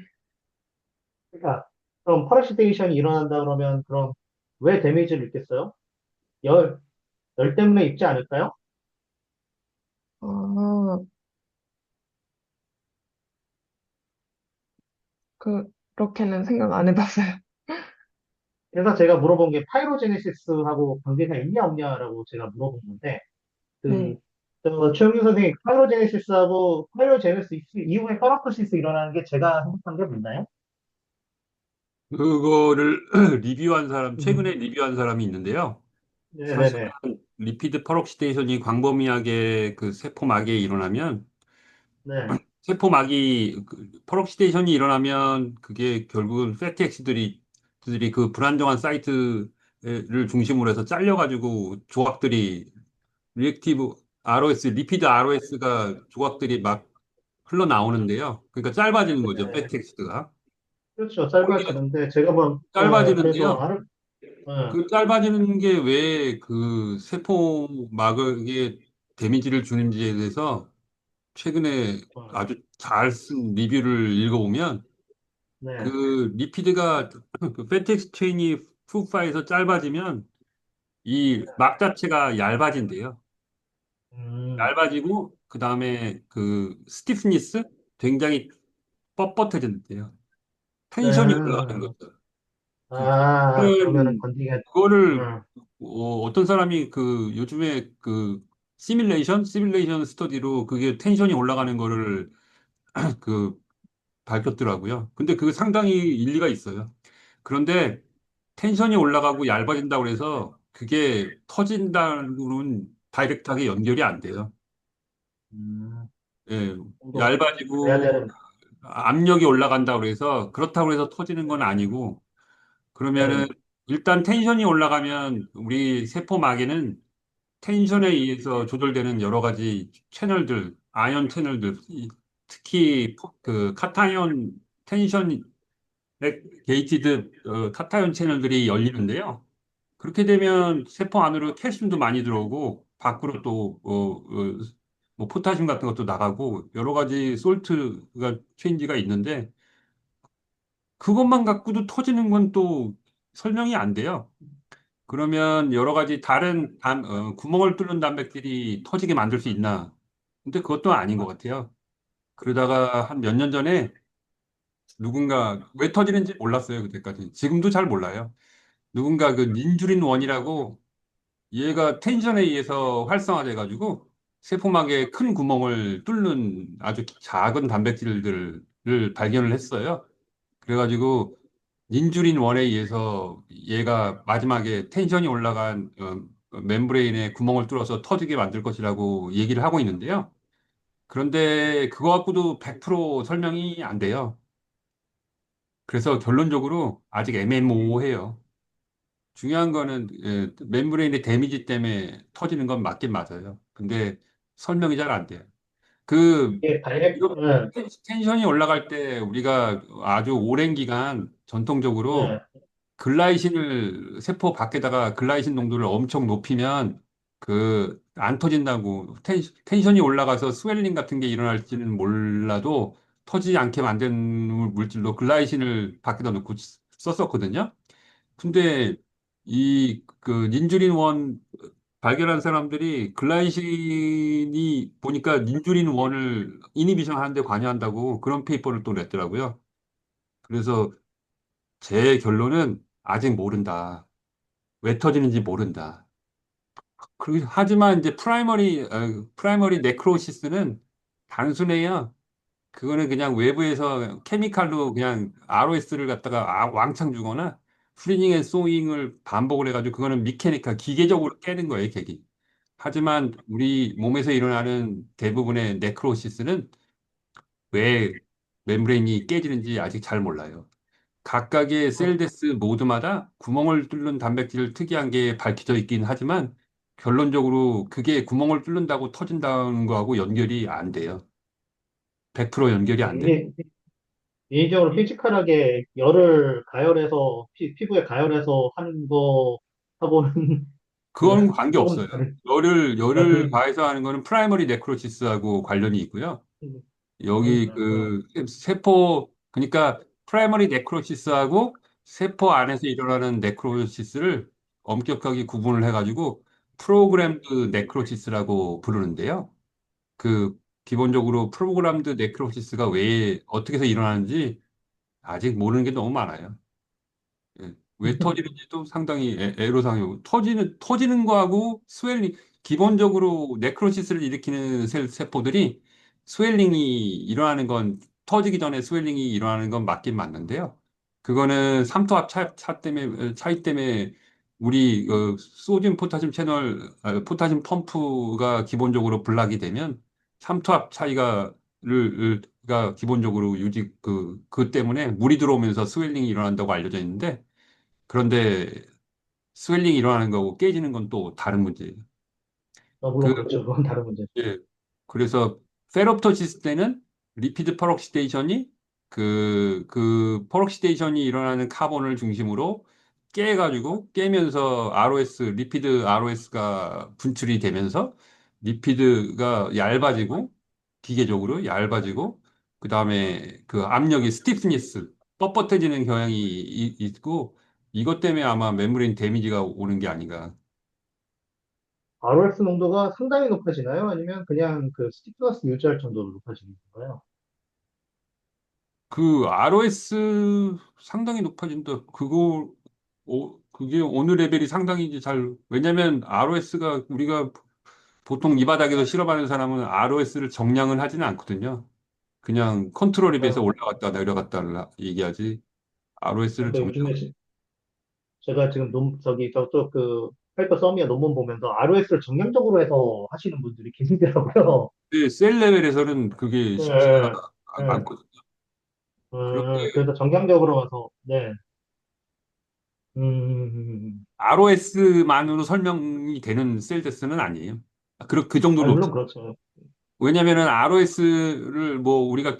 그러니까 그럼 퍼러시데이션이 일어난다 그러면 그럼 왜 데미지를 입겠어요? 열, 열 때문에 입지 않을까요? 아, 그렇게는 생각 안 해봤어요. 그래서 제가 물어본 게 파이로제네시스하고 관계가 있냐 없냐라고 제가 물어본 건데 그 네. 최영준 선생님 파이로제네시스하고 파이로제네시스 이후에 파라포시스 일어나는 게 제가 생각한 게 맞나요? 그거를 리뷰한 사람, 음. 최근에 리뷰한 사람이 있는데요. 사실은 네네네. 리피드 퍼록시데이션이 광범위하게 그 세포막에 일어나면 네. 세포막이 퍼럭시데이션이 일어나면 그게 결국은 들이 그 불안정한 사이트를 중심으로 해서 잘려가지고 조각들이 리액티브 ROS, 리피드 ROS가 조각들이 막 흘러나오는데요. 그러니까 짧아지는 거죠, 네. 팩텍스트가. 그렇죠. 거기가 짧아지는데 제가 뭐 그래서 짧아지는데요. 네. 그 짧아지는 게 왜 그 세포막에 데미지를 주는지에 대해서 최근에 아주 잘 쓴 리뷰를 읽어보면 네. 그 리피드가 그 패텍스 체인이 푸파에서 짧아지면 이 막 자체가 얇아진대요. 음. 얇아지고 그 다음에 그 스티프니스 굉장히 뻣뻣해진대요. 텐션이 올라가는 네. 거죠. 그 그러면은 그거를 건디가, 그거를 음, 어떤 사람이 그 요즘에 그 시뮬레이션 스터디로 그게 텐션이 올라가는 거를 그 밝혔더라고요. 근데 그게 상당히 일리가 있어요. 그런데 텐션이 올라가고 얇아진다고 그래서 그게 터진다고는 다이렉트하게 연결이 안 돼요. 음, 예, 좀더 그래야 얇아지고 되는, 압력이 올라간다고 그래서 그렇다고 해서 터지는 건 아니고 그러면은 네. 일단 텐션이 올라가면 우리 세포막에는 텐션에 의해서 조절되는 여러 가지 채널들, 아연 채널들, 특히 그 카타이온 텐션 게이티드 카타이온 채널들이 열리는데요. 그렇게 되면 세포 안으로 칼슘도 많이 들어오고 밖으로 또 뭐 포타슘 같은 것도 나가고 여러 가지 솔트가 체인지가 있는데 그것만 갖고도 터지는 건 또 설명이 안 돼요. 그러면 여러 가지 다른 구멍을 뚫는 단백질이 터지게 만들 수 있나? 근데 그것도 아닌 것 같아요. 그러다가 한 몇 년 전에 누군가 왜 터지는지 몰랐어요, 그때까지. 지금도 잘 몰라요. 누군가 그 닌주린 원이라고 얘가 텐션에 의해서 활성화돼가지고 세포막에 큰 구멍을 뚫는 아주 작은 단백질들을 발견을 했어요. 그래가지고 닌주린 원에 의해서 얘가 마지막에 텐션이 올라간 멤브레인에 구멍을 뚫어서 터지게 만들 것이라고 얘기를 하고 있는데요. 그런데 그거 갖고도 100% 설명이 안 돼요. 그래서 결론적으로 아직 애매모호해요. 중요한 거는 멤브레인의 데미지 때문에 터지는 건 맞긴 맞아요. 근데 설명이 잘 안 돼요. 그 이게 다이렉트, 이거 네, 텐션이 올라갈 때 우리가 아주 오랜 기간 전통적으로 네. 글라이신을 세포 밖에다가 글라이신 농도를 엄청 높이면 그 안 터진다고 텐션이 올라가서 스웰링 같은 게 일어날지는 몰라도 터지지 않게 만드는 물질로 글라이신을 밖에다 놓고 썼었거든요. 근데 이 그 닌주린 원 발견한 사람들이 글라이신이 보니까 닌주린 원을 이니비션 하는데 관여한다고 그런 페이퍼를 또 냈더라고요. 그래서 제 결론은 아직 모른다. 왜 터지는지 모른다. 하지만 이제 프라이머리 네크로시스는 단순해요. 그거는 그냥 외부에서 케미칼로 그냥 ROS를 갖다가 왕창 주거나 프리징 앤 소잉을 반복을 해가지고 그거는 미케니컬 기계적으로 깨는 거예요, 객이. 하지만 우리 몸에서 일어나는 대부분의 네크로시스는 왜 멤브레인이 깨지는지 아직 잘 몰라요. 각각의 셀데스 모드마다 구멍을 뚫는 단백질 특이한 게 밝혀져 있긴 하지만 결론적으로 그게 구멍을 뚫는다고 터진다는 거하고 연결이 안 돼요. 100% 연결이 안 돼요. 이게 인위적으로 피지컬하게 열을 가열해서, 피부에 가열해서 하는 거하고는 그건 관계 조금 없어요. 다른, 열을 그, 가해서 하는 거는 프라이머리 네크로시스하고 관련이 있고요. 여기 그, 그 세포 그러니까 프라이머리 네크로시스하고 세포 안에서 일어나는 네크로시스를 엄격하게 구분을 해가지고 프로그램드 네크로시스라고 부르는데요. 그 기본적으로 프로그램드 네크로시스가 왜 어떻게 해서 일어나는지 아직 모르는 게 너무 많아요. 예. 왜 터지는지도 상당히 애로사항이고 터지는 거하고 스웰링 기본적으로 네크로시스를 일으키는 세포들이 스웰링이 일어나는 건 터지기 전에 스웰링이 일어나는 건 맞긴 맞는데요. 그거는 삼투압 때문에 차이 때문에 우리 소듐 포타슘 채널 포타슘 펌프가 기본적으로 블락이 되면 삼투압 가 기본적으로 그 때문에 물이 들어오면서 스웰링이 일어난다고 알려져 있는데 그런데 스웰링이 일어나는 거고 깨지는 건 또 다른 문제예요. 물론 그, 그렇죠. 그건 다른 문제. 예. 그래서 페롭토시스 때는 리피드 퍼럭시데이션이 그 퍼럭시데이션이 일어나는 카본을 중심으로 깨면서 리피드 ROS가 분출이 되면서 리피드가 얇아지고 기계적으로 얇아지고 그다음에 그 압력이 스티프니스 뻣뻣해지는 경향이 있고 이것 때문에 아마 멤브레인 데미지가 오는 게 아닌가. ROS 농도가 상당히 높아지나요? 아니면 그냥 그 스티프너스 유지할 정도로 높아지는 건가요? 그 ROS 상당히 높아진다. 그게 어느 레벨이 상당인지 왜냐면 ROS가 우리가 보통 이 바닥에서 실험하는 사람은 ROS를 정량을 하지는 않거든요. 그냥 컨트롤 랩에서 그러니까, 올라갔다 내려갔다 얘기하지. ROS를 그러니까 정량. 요즘에 제가 지금 저기 저쪽 그 페이퍼 서미의 논문 보면서 ROS를 정량적으로 해서 하시는 분들이 계시더라고요. 근데 셀 레벨에서는 그게 쉽지가 예, 예. 않거든요. 그런데 그래서 정량적으로 해서, 네. 음, ROS만으로 설명이 되는 셀 데스는 아니에요. 그 정도로 물론 높지. 그렇죠. 왜냐면은 ROS를 뭐 우리가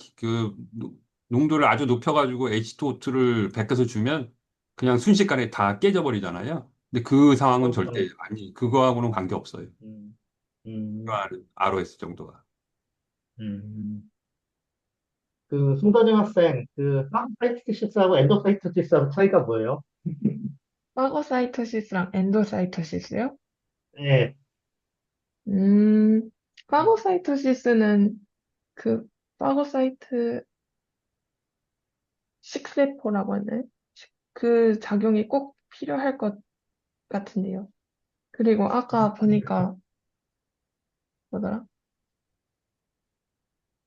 농도를 아주 높여가지고 H2O2를 베껴서 주면 그냥 순식간에 다 깨져버리잖아요. 근데 그 상황은 그렇죠. 절대 아니, 그거하고는 관계없어요. 음, 음, 그러한 ROS 정도가. 음. 그 송도정 학생, 그 사이트시스하고 엔도사이트시스하고 차이가 뭐예요? 파고사이토시스랑 엔도사이토시스요? 예, 음, 파고사이토시스는 그 파고사이트 식세포라고 하나요? 그 작용이 꼭 필요할 것 같은데요. 그리고 아까 보니까 뭐더라?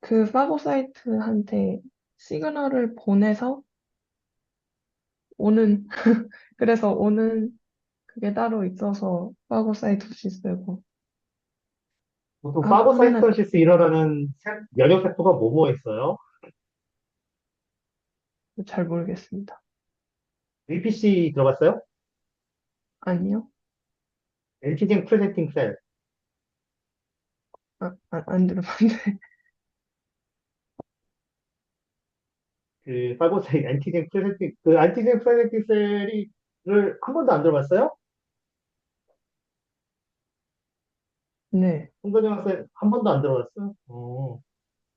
그 파고사이트한테 시그널을 보내서 오는 그래서 오는 그게 따로 있어서 파고사이토시스고 보통 아 그러면은 파고사이토시스 일어나는 면역세포가 뭐뭐 있어요? 잘 모르겠습니다. VPC 들어봤어요? 아니요? 엔티젠 프레젠팅 셀. 안 들어봤는데 그 파고사이 엔티젠 프레젠팅 셀이를 한 번도 안 들어봤어요? 네, 송도정 학생 한 번도 안 들어봤어?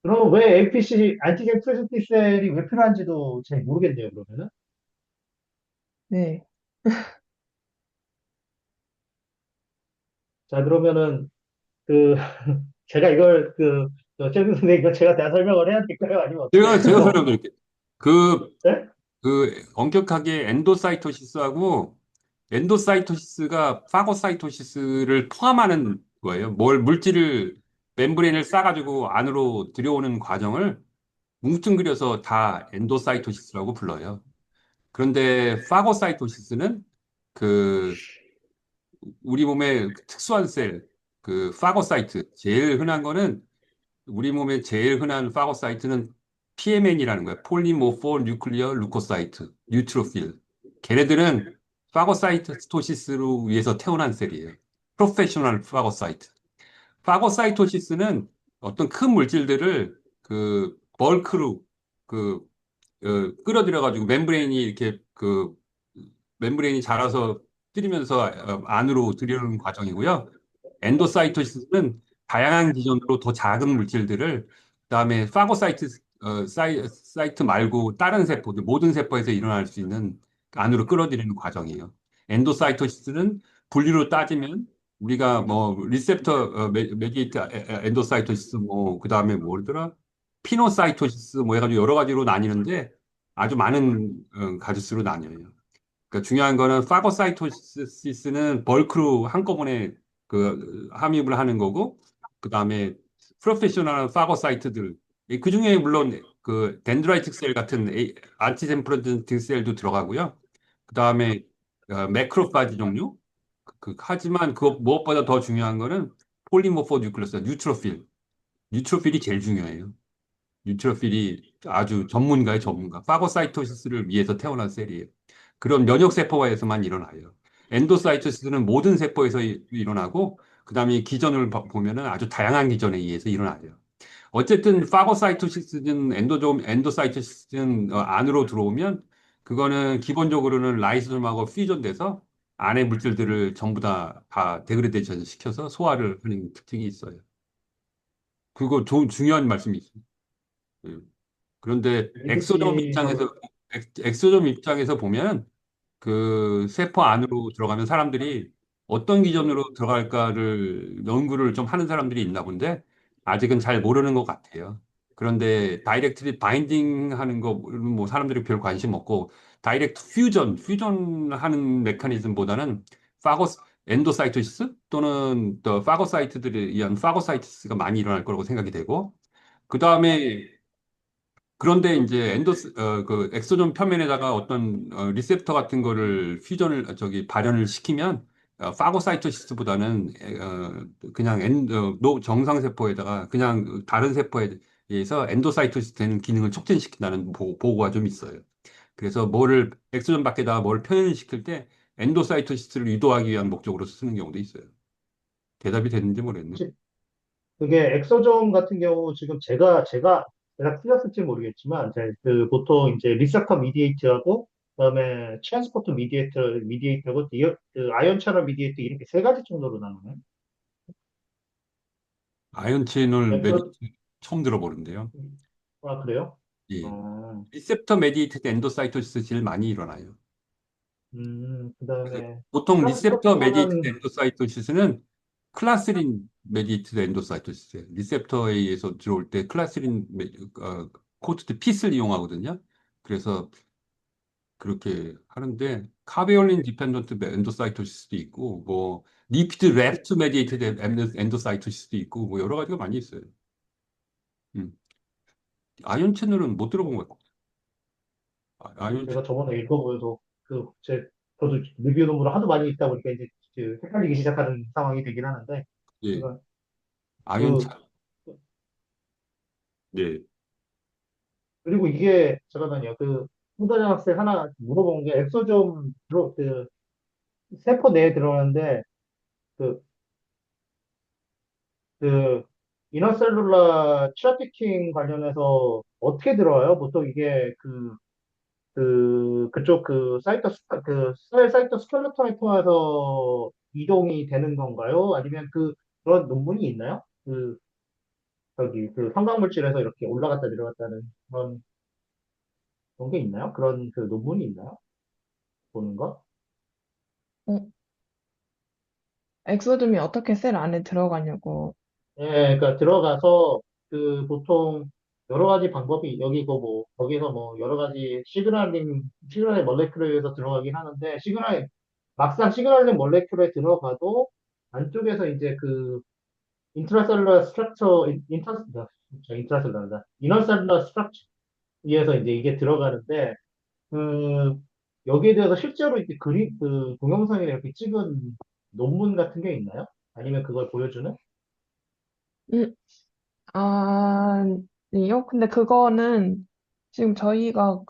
그러면 왜 APC, 안티젠 프레젠팅 셀이 왜 필요한지도 잘 모르겠네요, 그러면은. 네. 자, 그러면은, 그, 제가 이걸, 최근 선생님, 이거 제가 다 설명을 해야 될까요? 아니면 어떻게 해야 제가 돼요? 설명드릴게요. 그, 네? 엄격하게 엔도사이토시스하고 엔도사이토시스가 파고사이토시스를 포함하는 거예요. 물질을 멤브레인을 싸가지고 안으로 들여오는 과정을 뭉뚱그려서 다 엔도사이토시스라고 불러요. 그런데 파고사이토시스는 그 우리 몸의 특수한 셀, 그 파고사이트, 제일 흔한 거는 우리 몸에 제일 흔한 파고사이트는 PMN이라는 거예요. 폴리모포 뉴클리어 루코사이트, 뉴트로필. 걔네들은 파고사이토시스로 위해서 태어난 셀이에요. 프로페셔널 파고사이트. 파고사이토시스는 어떤 큰 물질들을 그 벌크로 그 끌어들여가지고 멤브레인이 이렇게 멤브레인이 자라서 뜨리면서 안으로 들여오는 과정이고요. 엔도사이토시스는 다양한 기전으로 더 작은 물질들을 그다음에 사이트 말고 다른 세포들 모든 세포에서 일어날 수 있는 안으로 끌어들이는 과정이에요. 엔도사이토시스는 분류로 따지면 우리가 뭐 리셉터 메디에이트 엔도사이토시스 뭐 그다음에 뭐더라 피노사이토시스 뭐 해가지고 여러 가지로 나뉘는데 아주 많은 가지수로 나뉘어요. 그러니까 중요한 거는 파고사이토시스는 벌크로 한꺼번에 함입을 하는 거고, 그 다음에 프로페셔널 파고사이트들, 그 중에 물론 그 덴드라이틱 셀 같은 안티젠프로틴 셀도 들어가고요. 그 다음에 매크로파지 종류. 하지만 그 무엇보다 더 중요한 거는 폴리모포 뉴클레스, 뉴트로필. 뉴트로필이 제일 중요해요. 뉴트로필이 아주 전문가의 전문가. 파고사이토시스를 위해서 태어난 셀이에요. 그런 면역 세포에서만 일어나요. 엔도사이토시스는 모든 세포에서 일어나고, 그다음에 기전을 보면은 아주 다양한 기전에 의해서 일어나요. 어쨌든 파고사이토시스든 엔도사이토시스든 안으로 들어오면 그거는 기본적으로는 라이소즘하고 퓨전돼서 안의 물질들을 전부 다 데그레데이션 시켜서 소화를 하는 특징이 있어요. 그거 중요한 말씀이죠. 그런데 APC하고, 엑소점 입장에서 보면 그 세포 안으로 들어가면 사람들이 어떤 기전으로 들어갈까를 연구를 좀 하는 사람들이 있나 본데 아직은 잘 모르는 것 같아요. 그런데 다이렉트리 바인딩 하는 거뭐 사람들이 별 관심 없고 다이렉트 퓨전 하는 메커니즘보다는 파고 엔도사이토시스 또는 더 파고사이트들에 의한 파고사이티스가 많이 일어날 거라고 생각이 되고 그 다음에 그런데 이제 그 엑소존 표면에다가 어떤 리셉터 같은 거를 발현을 시키면 파고사이토시스보다는 그냥 정상 세포에다가 그냥 다른 세포에 의해서 엔도사이토시스 되는 기능을 촉진시킨다는 보고가 좀 있어요. 그래서 엑소존 밖에다가 뭘 표현시킬 때 엔도사이토시스를 유도하기 위한 목적으로 쓰는 경우도 있어요. 대답이 됐는지 모르겠네. 혹시 그게 엑소점 같은 경우 지금 제가 틀렸을지 모르겠지만 그 보통 이제 리세터 미디에이트하고 그다음에 트랜스포터 미디에이터하고 그 아이온 채널 미디에이터 이렇게 세 가지 정도로 나누나요? 아이온 채널 엑소 메디트 처음 들어보는데요. 아 그래요? 예. 어, 리셉터 메디에이트드 엔도사이토시스 제일 많이 일어나요. 그래서 그다음에 보통 리셉터 메디에이트드 트랜스포터는 엔도사이토시스는 클라스린 메디에이트드 엔도사이토시스예요. 리셉터에 의해서 들어올 때 코트드 핏을 이용하거든요. 그래서 그렇게 하는데 카베올린 디펜던트 엔도사이토시스도 있고 뭐 리피드 랩트 메디에이트드 엔도사이토시스도 있고 뭐 여러 가지가 많이 있어요. 음. 아이온 채널은 못 들어본 것 같아요. 아이온 채널 제가 저번에 읽어보면서 저도 리뷰 논문을 하도 많이 읽다 보니까 이제 그 헷갈리기 시작하는 상황이 되긴 하는데 예. 그러니까 아이온 그 채널 네. 그리고 이게 잠깐만요. 그 후다장 학생 하나 물어본 게 엑소좀 그 세포 내에 들어가는데 그 그 이너셀룰라 트래피킹 관련해서 어떻게 들어와요? 보통 이게 그쪽 셀 사이토 스켈레톤을 통해서 이동이 되는 건가요? 아니면 그런 논문이 있나요? 그 성강물질에서 이렇게 올라갔다 내려갔다는 그런 게 있나요? 그런 그 논문이 있나요? 보는 거? 어, 엑소즘이 어떻게 셀 안에 들어가냐고. 예, 그러니까 들어가서 그 보통 여러 가지 방법이 여기고 뭐 거기서 뭐 여러 가지 시그널 몰레큘에 의해서 들어가긴 하는데 막상 시그널링 몰레큘에 들어가도 안쪽에서 이제 그 인트라셀룰러 스트럭처 인트라셀룰러다 이너셀룰러 스트럭처에서 이제 이게 들어가는데 그 여기에 대해서 실제로 이렇게 그 동영상이나 이렇게 찍은 논문 같은 게 있나요? 아니면 그걸 보여주는? 음, 아니요. 근데 그거는 지금 저희가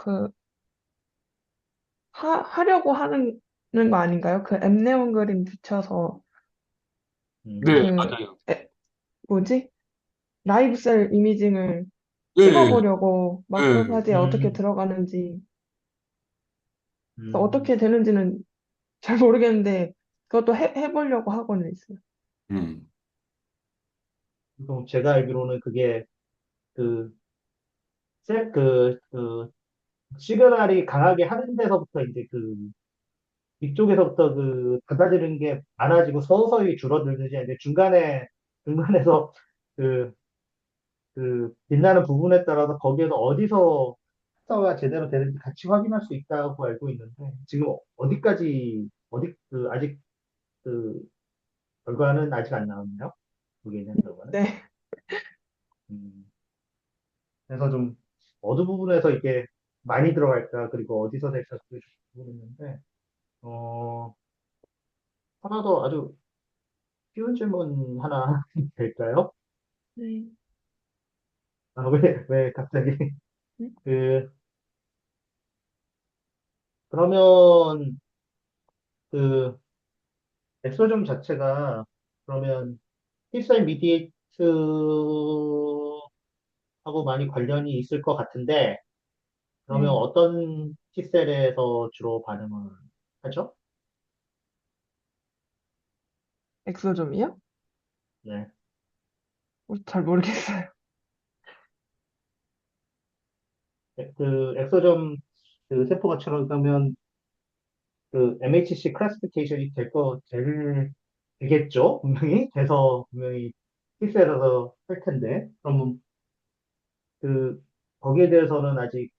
하려고 하는 거 아닌가요? 그 엠네온 그림 붙여서 네, 그, 맞아요. 에, 뭐지? 라이브 셀 이미징을 예, 예, 찍어보려고 예. 마크로파지에 어떻게 음, 들어가는지, 그래서 음. 어떻게 되는지는 잘 모르겠는데, 그것도 해보려고 하고는 있어요. 음. 보통 제가 알기로는 그게 그, 그 시그널이 강하게 하는 데서부터 이제 이쪽에서부터 받아들이는 게 많아지고 서서히 줄어들듯이 이제 중간에서 그, 빛나는 부분에 따라서 거기에서 어디서 가 제대로 되는지 같이 확인할 수 있다고 알고 있는데 지금 아직 그 결과는 아직 안 나왔네요. 거기에 대한 결과는. 네. 음, 그래서 좀 어느 부분에서 이게 많이 들어갈까 그리고 어디서 될까 그게 좀 모르겠는데 어, 하나 더 아주 쉬운 질문 하나 될까요? 네. 왜 갑자기 음? 그 그러면 그 엑소점 자체가 그러면 T셀 미디에이트하고 많이 관련이 있을 것 같은데 그러면 네. 어떤 T셀에서 주로 반응을 하죠? 엑소좀이요? 네. 잘 모르겠어요. 엑소점 세포가 들어가면 MHC 클래시피케이션이 되겠죠? 분명히 돼서 분명히 T셀에서 할 텐데 그럼 그 거기에 대해서는 아직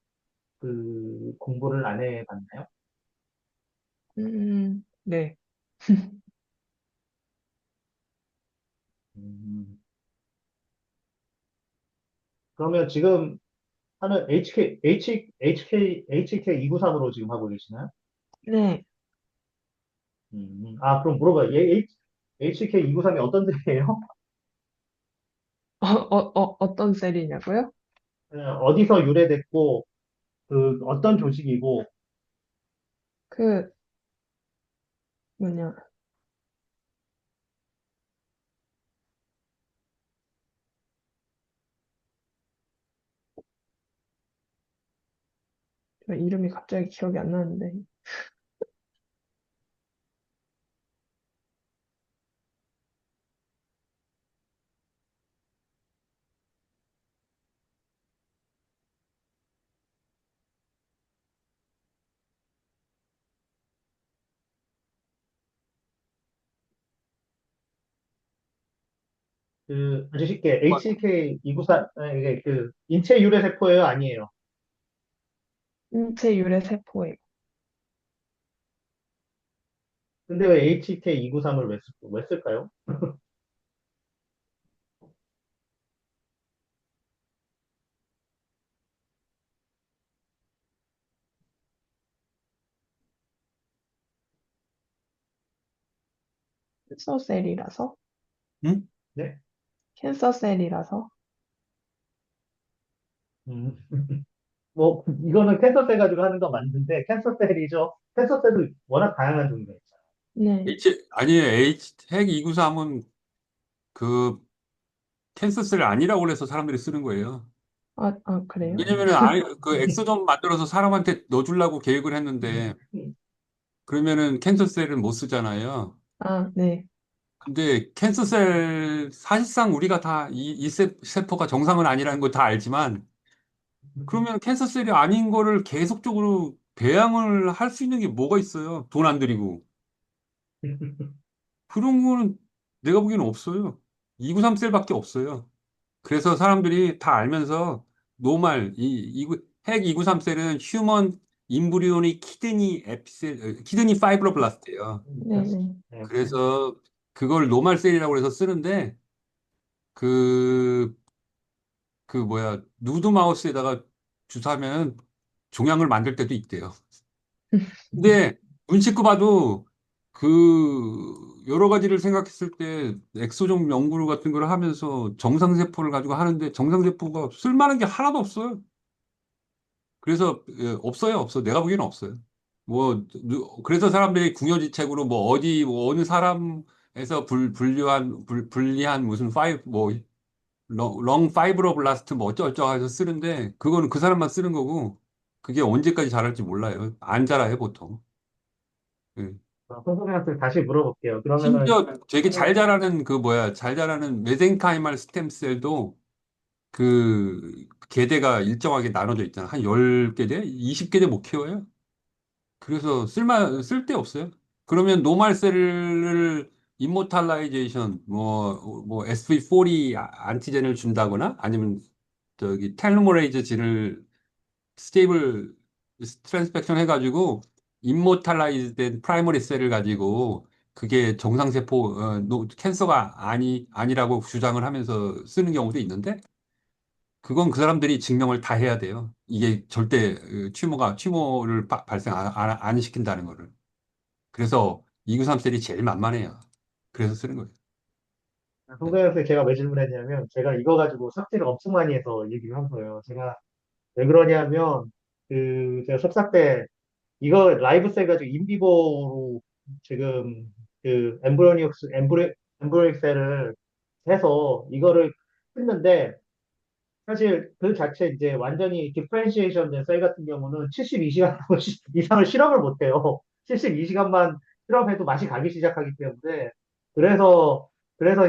공부를 안 해봤나요? 네. 음, 그러면 지금 하는 HK293으로 지금 하고 계시나요? 네. 그럼 물어봐요. HK293이 어떤 셀이에요? 어떤 셀이냐고요? 어디서 유래됐고, 어떤 조직이고, 그, 뭐냐, 저 이름이 갑자기 기억이 안 나는데. 아주 쉽게 HK293, 이게 인체 유래 세포예요? 아니에요? 인체 유래 세포예요. 근데 왜 HK293을 왜 쓸까요? 캔서 셀이라서? 응? 네? 캔서 셀이라서? 음, 이거는 캔서셀 가지고 하는 건 맞는데, 캔서셀이죠. 캔서셀도 워낙 다양한 종류가 있어요. 네. 아니에요. 핵 293은 그 캔서셀 아니라고 그래서 사람들이 쓰는 거예요. 그래요? 왜냐면은 그 엑소점 만들어서 사람한테 넣어주려고 계획을 했는데 그러면은 캔서셀은 못 쓰잖아요. 네. 근데 캔서셀 사실상 우리가 다 이 세포가 정상은 아니라는 거 다 알지만 그러면 캔서셀이 아닌 거를 계속적으로 배양을 할 수 있는 게 뭐가 있어요? 돈 안 들이고. 그런 거는 내가 보기에는 없어요. 293셀밖에 없어요. 그래서 사람들이 다 알면서 노말 핵 293셀은 휴먼 임브리오닉 키드니 파이브로블라스트예요. 네네. 네. 그래서 그걸 노말셀이라고 해서 쓰는데 그 뭐야 누드 마우스에다가 주사하면 종양을 만들 때도 있대요. 근데 눈 씻고 봐도 여러 가지를 생각했을 때 엑소존 연구 같은 걸 하면서 정상세포를 가지고 하는데 정상세포가 쓸만한 게 하나도 없어요. 그래서 없어요, 없어. 내가 보기에는 없어요. 그래서 사람들이 궁여지책으로 뭐 어느 사람에서 불리한 무슨 렁 파이브로블라스트 뭐 어쩌고저쩌고 해서 쓰는데 그거는 그 사람만 쓰는 거고 그게 언제까지 자랄지 몰라요. 안 자라요, 보통. 예. 선생님한테 다시 물어볼게요. 그러면은, 심지어 되게 잘 자라는 메센카이말 스템셀도 계대가 일정하게 나눠져 있잖아. 한 10계대? 20계대 못 키워요. 그래서 쓸데 없어요. 그러면 노말셀을 임모탈라이제이션, SV40 안티젠을 준다거나 아니면 텔로머레이즈 진을 스테이블 트랜스펙션 해가지고 임모탈라이즈 된 프라이머리 셀을 가지고 그게 정상세포 캔서가 아니라고 주장을 하면서 쓰는 경우도 있는데 그건 그 사람들이 증명을 다 해야 돼요. 이게 절대 튜머를 발생 안 시킨다는 거를. 그래서 293셀이 제일 만만해요. 그래서 쓰는 거예요. 네. 선생님한테 제가 왜 질문했냐면, 제가 이거 가지고 삭제를 엄청 많이 해서 얘기를 한 거예요. 제가 왜 그러냐면, 제가 석사 때, 이거 라이브 셀 가지고 인비보로 지금 엠브리오닉 셀을 해서 이거를 했는데, 사실 그 자체 이제 완전히 디퍼렌시에이션 된 셀 같은 경우는 72시간 이상을 실험을 못 해요. 72시간만 실험해도 맛이 가기 시작하기 때문에 그래서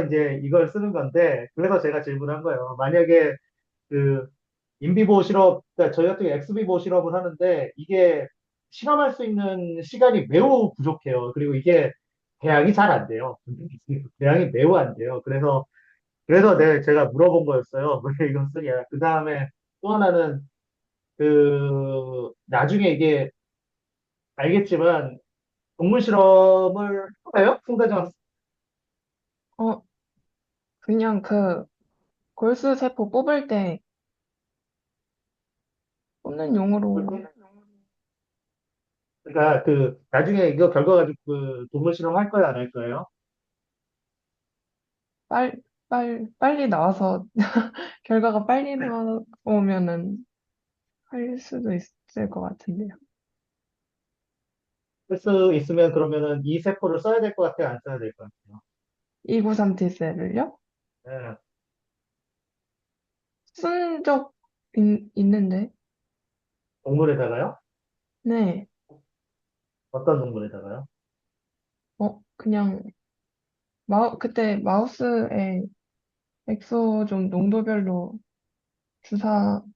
이제 이걸 쓰는 건데 그래서 제가 질문한 거예요. 만약에 그 인비보 실험, 그러니까 저희 같은 경우 엑스비보 실험을 하는데 이게 실험할 수 있는 시간이 매우 부족해요. 그리고 이게 대항이 잘 안 돼요. 대항이 매우 안 돼요. 그래서 제가 물어본 거였어요. 왜 이건 쓰냐. 그 다음에 또 하나는, 나중에 이게 알겠지만, 동물 실험을 해봐요? 순간적, 어, 그냥 골수 세포 뽑을 때 뽑는 용으로 그러니까 그 나중에 이거 결과 가지고 그 동물 실험 할 거야 안 할 거예요? 빨리 나와서 결과가 빨리 나오면은 할 수도 있을 것 같은데요. 쓸 수 있으면 그러면은 이 세포를 써야 될 것 같아요, 안 써야 될 것 같아요? 293 T셀을요? 네. 쓴 적 있는데. 동물에다가요? 네. 어떤 동물에다가요? 그냥 그때 마우스에 엑소좀 농도별로 주사했었어요.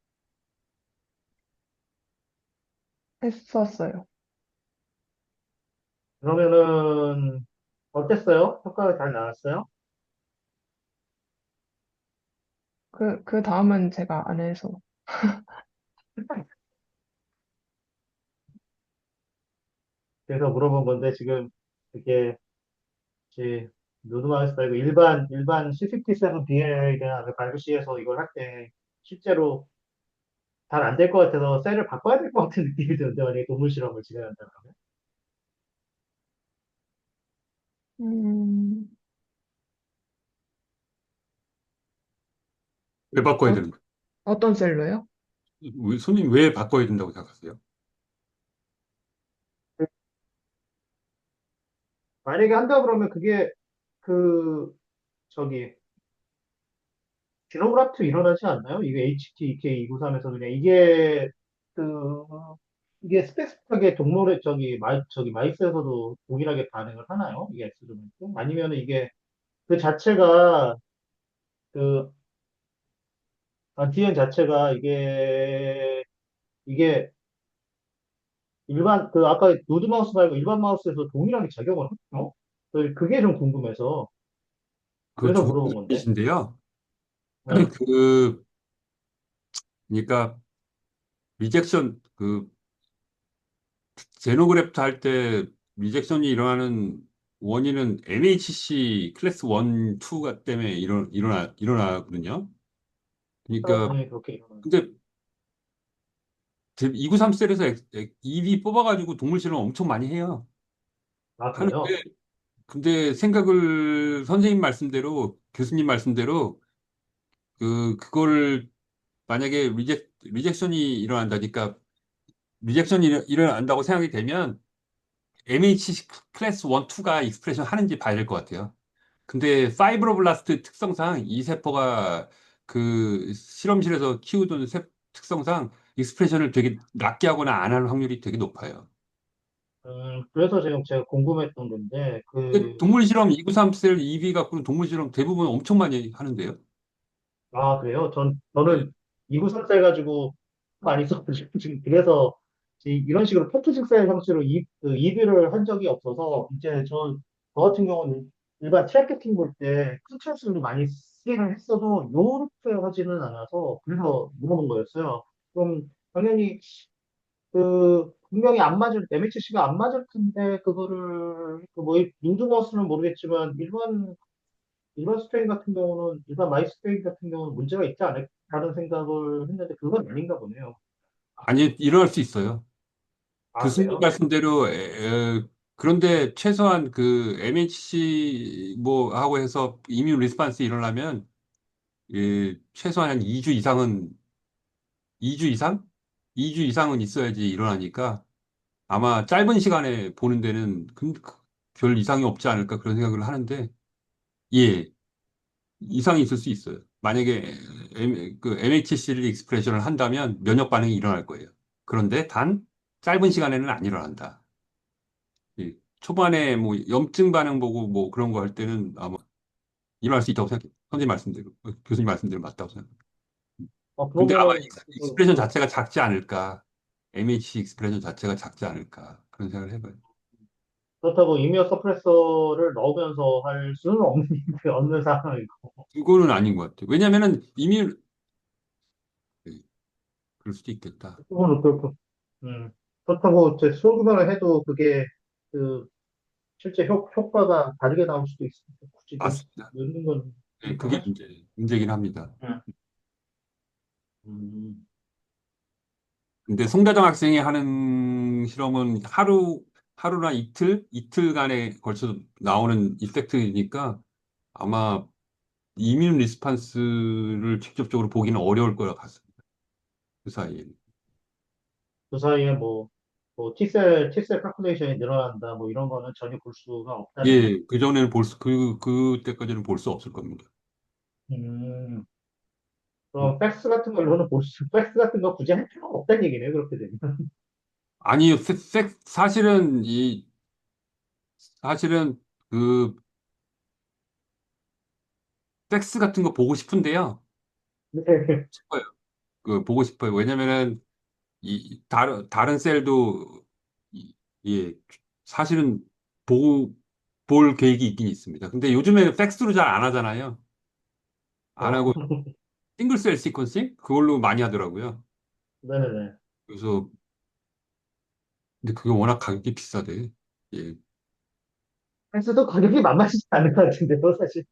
그러면은 어땠어요? 효과가 잘 나왔어요? 그 다음은 제가 안 해서. 그래서 물어본 건데 지금 이게 제 노드마우스 말고 일반 CCT7BL이나 발브C에서 이걸 할 때 실제로 잘 안 될 것 같아서 셀을 바꿔야 될 것 같은 느낌이 드는데 만약에 동물 실험을 진행한다면 음, 왜 바꿔야 어, 되는 거예요? 어떤 셀로요? 손님 왜 바꿔야 된다고 생각하세요? 만약에 한다 그러면 그게 그 저기 디노그라프트 일어나지 않나요? 이게 HTK293에서 그냥 그 이게 스페시픽하게 동물의 저기 마이스에서도 동일하게 반응을 하나요? 이게 엑소존이고 아니면 이게 그 자체가 그 안티겐 자체가 이게 일반 그 아까 노드 마우스 말고 일반 마우스에서 동일하게 작용을 하나요? 그게 좀 궁금해서 그거 그래서 좋은 물어본 건데. 질문이신데요. 네. 그 그러니까 리젝션 그 제노그래프트 할 때 리젝션이 일어나는 원인은 MHC 클래스 1, 2가 때문에 일어나거든요. 그러니까 당연히 그렇게 일어나요. 근데 293셀에서 EV 뽑아가지고 동물 실험 엄청 많이 해요. 아, 하는데 그래요? 근데 생각을 선생님 말씀대로 교수님 말씀대로 그거를 만약에 리젝션이 일어난다니까 리젝션이 일어난다고 생각이 되면 MHC 클래스 1, 2가 익스프레션 하는지 봐야 될 것 같아요. 근데 파이브로블라스트 특성상 이 세포가 그 실험실에서 키우던 특성상 익스프레션을 되게 낮게 하거나 안 할 확률이 되게 높아요. 그래서 지금 제가 궁금했던 건데, 근데 동물 실험 293셀 2B 갖고는 동물 실험 대부분 엄청 많이 하는데요. 아, 그래요? 네. 저는 이구삼 셀 가지고 많이 써가지고, 지금 그래서 이런 식으로 패키징 셀 형식으로 이비를 한 적이 없어서, 이제 저 같은 경우는 일반 트래킹 볼 때 컨트롤 많이 쓰기는 했어도, 요렇게 하지는 않아서, 그래서 물어본 거였어요. 그럼, 당연히, 분명히 안 맞을, MHC가 안 맞을 텐데, 링두머스는 모르겠지만, 일반 스페인 같은 경우는, 일반 마이 스페인 같은 경우는 문제가 있지 않을까라는 생각을 했는데, 그건 아닌가 보네요. 아니, 일어날 수 있어요. 아, 교수님 그래요? 말씀대로, 그런데 최소한 그 MHC 뭐 하고 해서 이뮤 리스판스 일어나면, 최소한 한 2주 이상은, 2주 이상? 2주 이상은 있어야지 일어나니까 아마 짧은 시간에 보는 데는 별 이상이 없지 않을까 그런 생각을 하는데, 예, 이상이 있을 수 있어요. 만약에 그 MHC를 익스프레션을 한다면 면역 반응이 일어날 거예요. 그런데 단 짧은 시간에는 안 일어난다. 예, 초반에 뭐 염증 반응 보고 뭐 그런 거 할 때는 아마 일어날 수 있다고 생각해요. 선생님 말씀대로, 교수님 말씀대로 맞다고 생각해요. 근데 아마 그러면은, 익스프레션 자체가 작지 않을까. MHC 익스프레션 자체가 작지 않을까. 그런 생각을 해봐요. 그렇다고 이미어 서프레서를 넣으면서 할 수는 없는, 없는 상황이고. 그거는 아닌 것 같아요. 왜냐면은 이미, 예, 그럴 수도 있겠다. 그거는 그렇고, 그렇다고 제 수학을 해도 그게, 그, 실제 효과가 다르게 나올 수도 있으니까, 굳이 맞습니다. 넣는 건 예, 그게 불편할 수 문제긴 합니다. 있어요. 음. 근데 송다정 학생이 하는 실험은 하루나 이틀간에 걸쳐 나오는 이펙트이니까 아마 이뮨 리스판스를 직접적으로 보기는 어려울 거라 같습니다. 그 사이에. 그 사이에 뭐 T셀 파퓰레이션이 늘어난다, 뭐 이런 거는 전혀 볼 수가 없다는 거죠. 예, 그때까지는 볼 수 없을 겁니다. 음, 그럼 팩스 같은 거 굳이 할 필요가 없다는 얘기네요, 그렇게 되면. 아니요, 사실은 그 팩스 같은 거 보고 싶은데요. 네. 싶어요. 보고 싶어요. 왜냐면은 다른 셀도 예, 사실은 보고 볼 계획이 있긴 있습니다. 근데 요즘에는 팩스로 잘 안 하잖아요. 안 어, 하고 싱글셀 시퀀싱 그걸로 많이 하더라고요. 네네네. 그래서 근데 그게 워낙 가격이 비싸대. 예. 팩스도 가격이 만만치 않은 것 같은데요, 사실.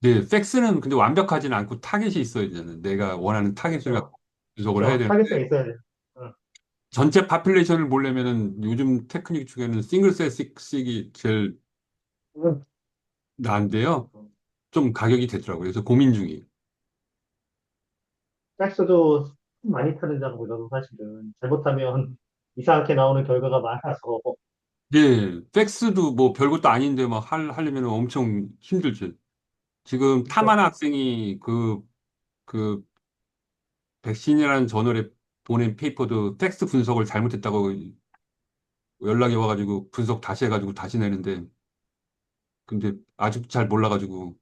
네, 팩스는 근데 완벽하지는 않고 타겟이 있어야 되잖아요. 내가 원하는 타겟을 그렇죠. 갖고 분석을 해야 그렇죠. 타겟성이 되는데 있어야 돼요. 어, 전체 파퓰레이션을 보려면은 요즘 테크닉 중에는 싱글셀 식이 제일 음, 나은데요. 좀 가격이 되더라고요. 그래서 고민 중이에요. 팩스도 많이 타는 장보다도 사실은 잘못하면 이상하게 나오는 결과가 많아서. 예, 팩스도 뭐 별것도 아닌데 막 하려면 엄청 힘들죠. 지금 그러니까 타마나 학생이 그 백신이라는 저널에 보낸 페이퍼도 텍스트 분석을 잘못했다고 연락이 와가지고 분석 다시 해가지고 다시 내는데 근데 아직도 잘 몰라가지고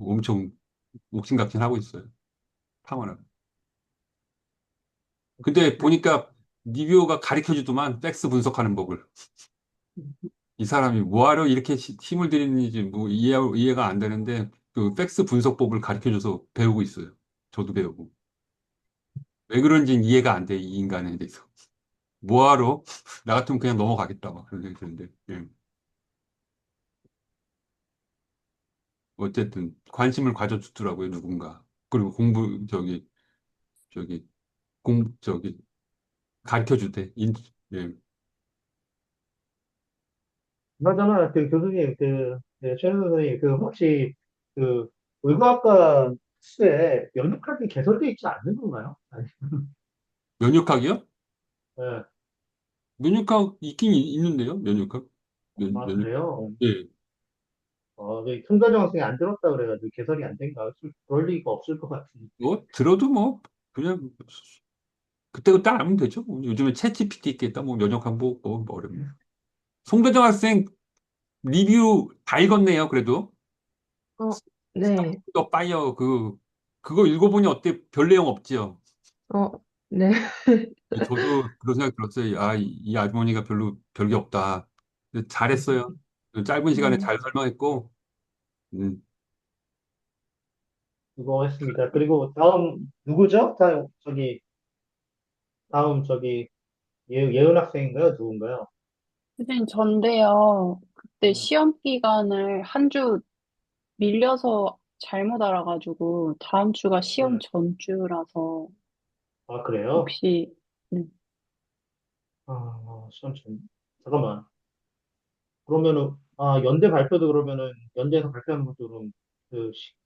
엄청 옥신각신하고 있어요. 타마나. 근데 보니까 리뷰어가 가르쳐주더만 팩스 분석하는 법을. 이 사람이 뭐하러 이렇게 힘을 들이는지 뭐 이해가 안 되는데 그 팩스 분석법을 가르쳐줘서 배우고 있어요. 저도 배우고. 왜 그런지 이해가 안 돼, 이 인간에 대해서. 뭐하러? 나 같으면 그냥 넘어가겠다, 막 그런 생각이 드는데. 예. 어쨌든 관심을 가져주더라고요, 누군가. 그리고 저기, 저기, 가르쳐주대. 예. 그나저나 그 교수님, 최현 선생님, 혹시 그 의과학과 수에 연육학이 개설되어 있지 않는 건가요? 아니, 면역학이요? 예. 면역학 있긴 있는데요, 면역학. 아, 면역, 그래요? 예. 총괄 학생이 안 들었다 그래가지고 개설이 안 된가? 그럴 리가 없을 것 같은데. 뭐, 들어도 뭐, 그냥, 그때그때 알면 되죠. 뭐. 요즘에 챗 GPT 있겠다. 뭐, 면역학 뭐 어렵네. 송대정 학생 리뷰 다 읽었네요, 그래도. 어, 네. 더 파이어, 그거 읽어보니 어때? 별 내용 없지요? 어, 네. 저도 그런 생각 들었어요. 이 아주머니가 별게 없다. 근데 잘했어요. 짧은 시간에 네. 잘 설명했고, 음, 수고했습니다. 그리고 다음 누구죠? 다음 예은 학생인가요? 누군가요? 선생님, 전데요. 그때 음, 시험 기간을 한 주 밀려서 잘못 알아가지고, 다음 주가 시험 네. 전주라서, 아, 그래요? 혹시, 네. 잠깐만. 그러면은, 연대 발표도 그러면은, 연대에서 발표하는 것도 그럼,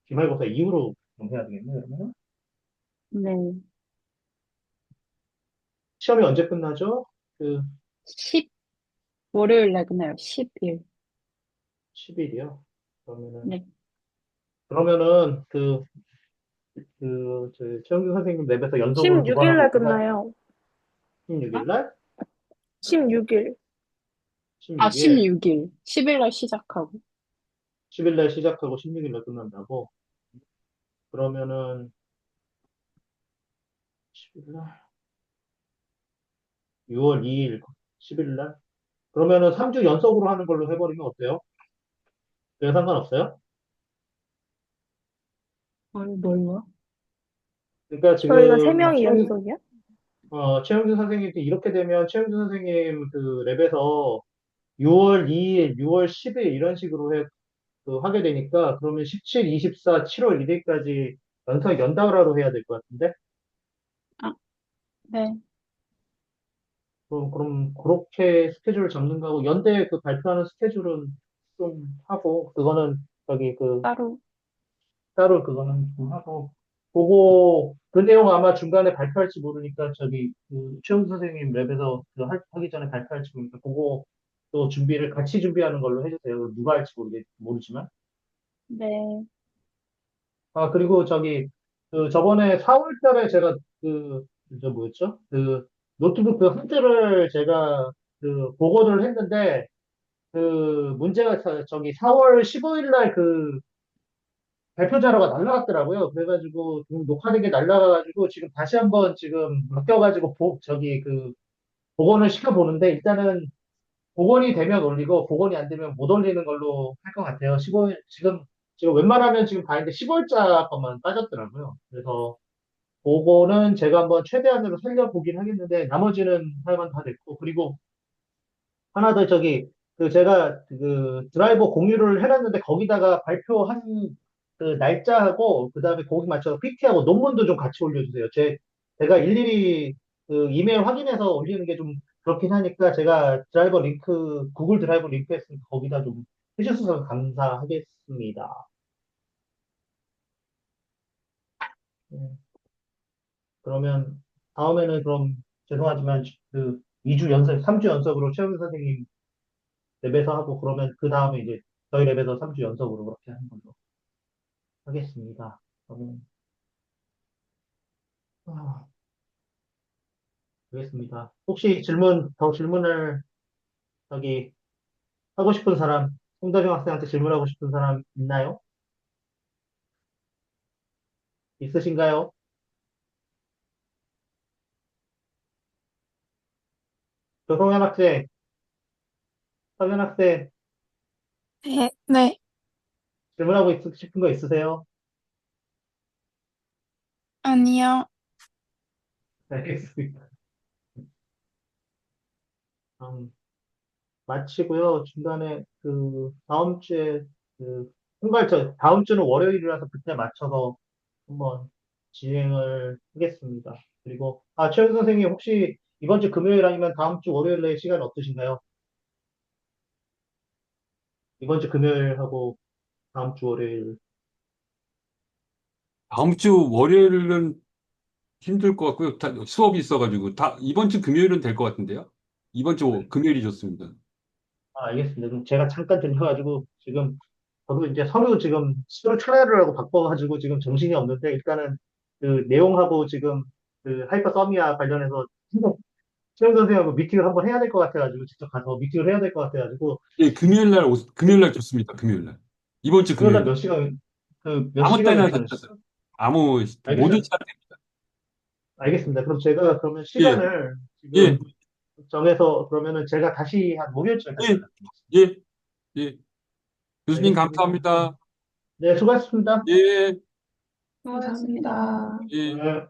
기말고사 이후로 좀 해야 되겠네요, 그러면? 네. 시험이 언제 끝나죠? 그, 10, 월요일 날 끝나요. 10일. 10일이요? 그러면은, 네. 그러면은, 최영준 선생님 랩에서 연속으로 두 번 16일 하고 날 있구나. 끝나요. 16일 어? 날? 16일. 아, 16일. 16일. 10일 날 시작하고. 10일 날 시작하고 16일 날 끝난다고? 그러면은, 10일 날? 6월 2일, 10일 날? 그러면은 3주 연속으로 하는 걸로 해버리면 어때요? 그냥 상관없어요? 아니, 뭘요? 그러니까 저희가 세 지금 명이 연속이요? 최영준 선생님도 이렇게 되면 최영준 선생님 그 랩에서 6월 2일, 6월 10일 이런 식으로 하게 되니까 그러면 17, 24, 7월 1일까지 연달아로 해야 될 것 같은데? 아, 네. 그럼 그렇게 스케줄을 잡는 거고, 연대 그 발표하는 스케줄은 좀 하고, 그거는 저기 그 따로. 따로 그거는 좀 하고, 보고, 그 내용 아마 중간에 발표할지 모르니까, 저기, 그, 최훈 선생님 랩에서 하기 전에 발표할지 모르니까, 그거 또 준비를 같이 준비하는 걸로 해주세요. 누가 할지 모르지만. 네. 아, 그리고 저기, 그, 저번에 4월 달에 제가 뭐였죠? 그, 노트북 그 한 대를 제가 보고를 했는데, 문제가 저기 4월 15일 날 발표 자료가 날라갔더라고요. 그래가지고 녹화된 게 날라가가지고 지금 다시 한번 지금 바뀌어가지고 복원을 시켜보는데 일단은 복원이 되면 올리고 복원이 안 되면 못 올리는 걸로 할 것 같아요. 15일 지금 웬만하면 지금 다 했는데 15일자 것만 빠졌더라고요. 그래서 복원은 제가 한번 최대한으로 살려보긴 하겠는데 나머지는 하여간 다 됐고 그리고 하나 더 저기 제가 드라이버 공유를 해놨는데 거기다가 발표한 그 날짜하고 그다음에 거기 맞춰서 PP하고 논문도 좀 같이 올려주세요. 제가 일일이 그 이메일 확인해서 올리는 게 좀 그렇긴 하니까 제가 드라이버 링크 구글 드라이버 링크 했으니까 거기다 좀 해주셔서 감사하겠습니다. 네, 그러면 다음에는 그럼 죄송하지만 2주 연속, 3주 연속으로 최영 선생님 랩에서 하고 그러면 그 다음에 이제 저희 랩에서 3주 연속으로 그렇게 하는 걸로 하겠습니다. 그러면 아, 알겠습니다. 혹시 더 질문을 저기 하고 싶은 사람, 홍다정 학생한테 질문하고 싶은 사람 있나요? 있으신가요? 조성현 학생, 성현 학생 네, 네, 질문하고 싶은 거 있으세요? 아니요. 알겠습니다. 음, 마치고요. 중간에 다음 주에 다음 주는 월요일이라서 그때 맞춰서 한번 진행을 하겠습니다. 그리고, 최현 선생님 혹시 이번 주 금요일 아니면 다음 주 월요일에 시간 어떠신가요? 이번 주 금요일하고 다음 주 월요일. 다음 주 월요일은 힘들 것 같고요. 수업이 있어가지고 이번 주 금요일은 될 것 같은데요. 이번 주 금요일이 좋습니다. 알겠습니다. 그럼 제가 잠깐 들려가지고 지금 저도 이제 서류 찾아내려고 바빠가지고 지금 정신이 없는데 일단은 그 내용하고 지금 하이퍼 서미아 관련해서 최현 선생님하고 미팅을 한번 해야 될 것 같아가지고 직접 가서 미팅을 해야 될 것 같아가지고 예, 금요일 날 좋습니다. 금요일 날. 이번 주 그러다 금요일 몇 날. 시간, 몇 아무 시간 때나 괜찮으시죠? 괜찮아요. 모든 알겠어요. 시간. 알겠습니다. 그럼 제가 그러면 예, 시간을 지금 예, 정해서 그러면은 제가 다시 한 목요일쯤에 다시 예, 연락드리겠습니다. 예, 예. 교수님 알겠습니다. 감사합니다. 네, 수고하셨습니다. 예, 수고하셨습니다. 감사합니다. 예. 네.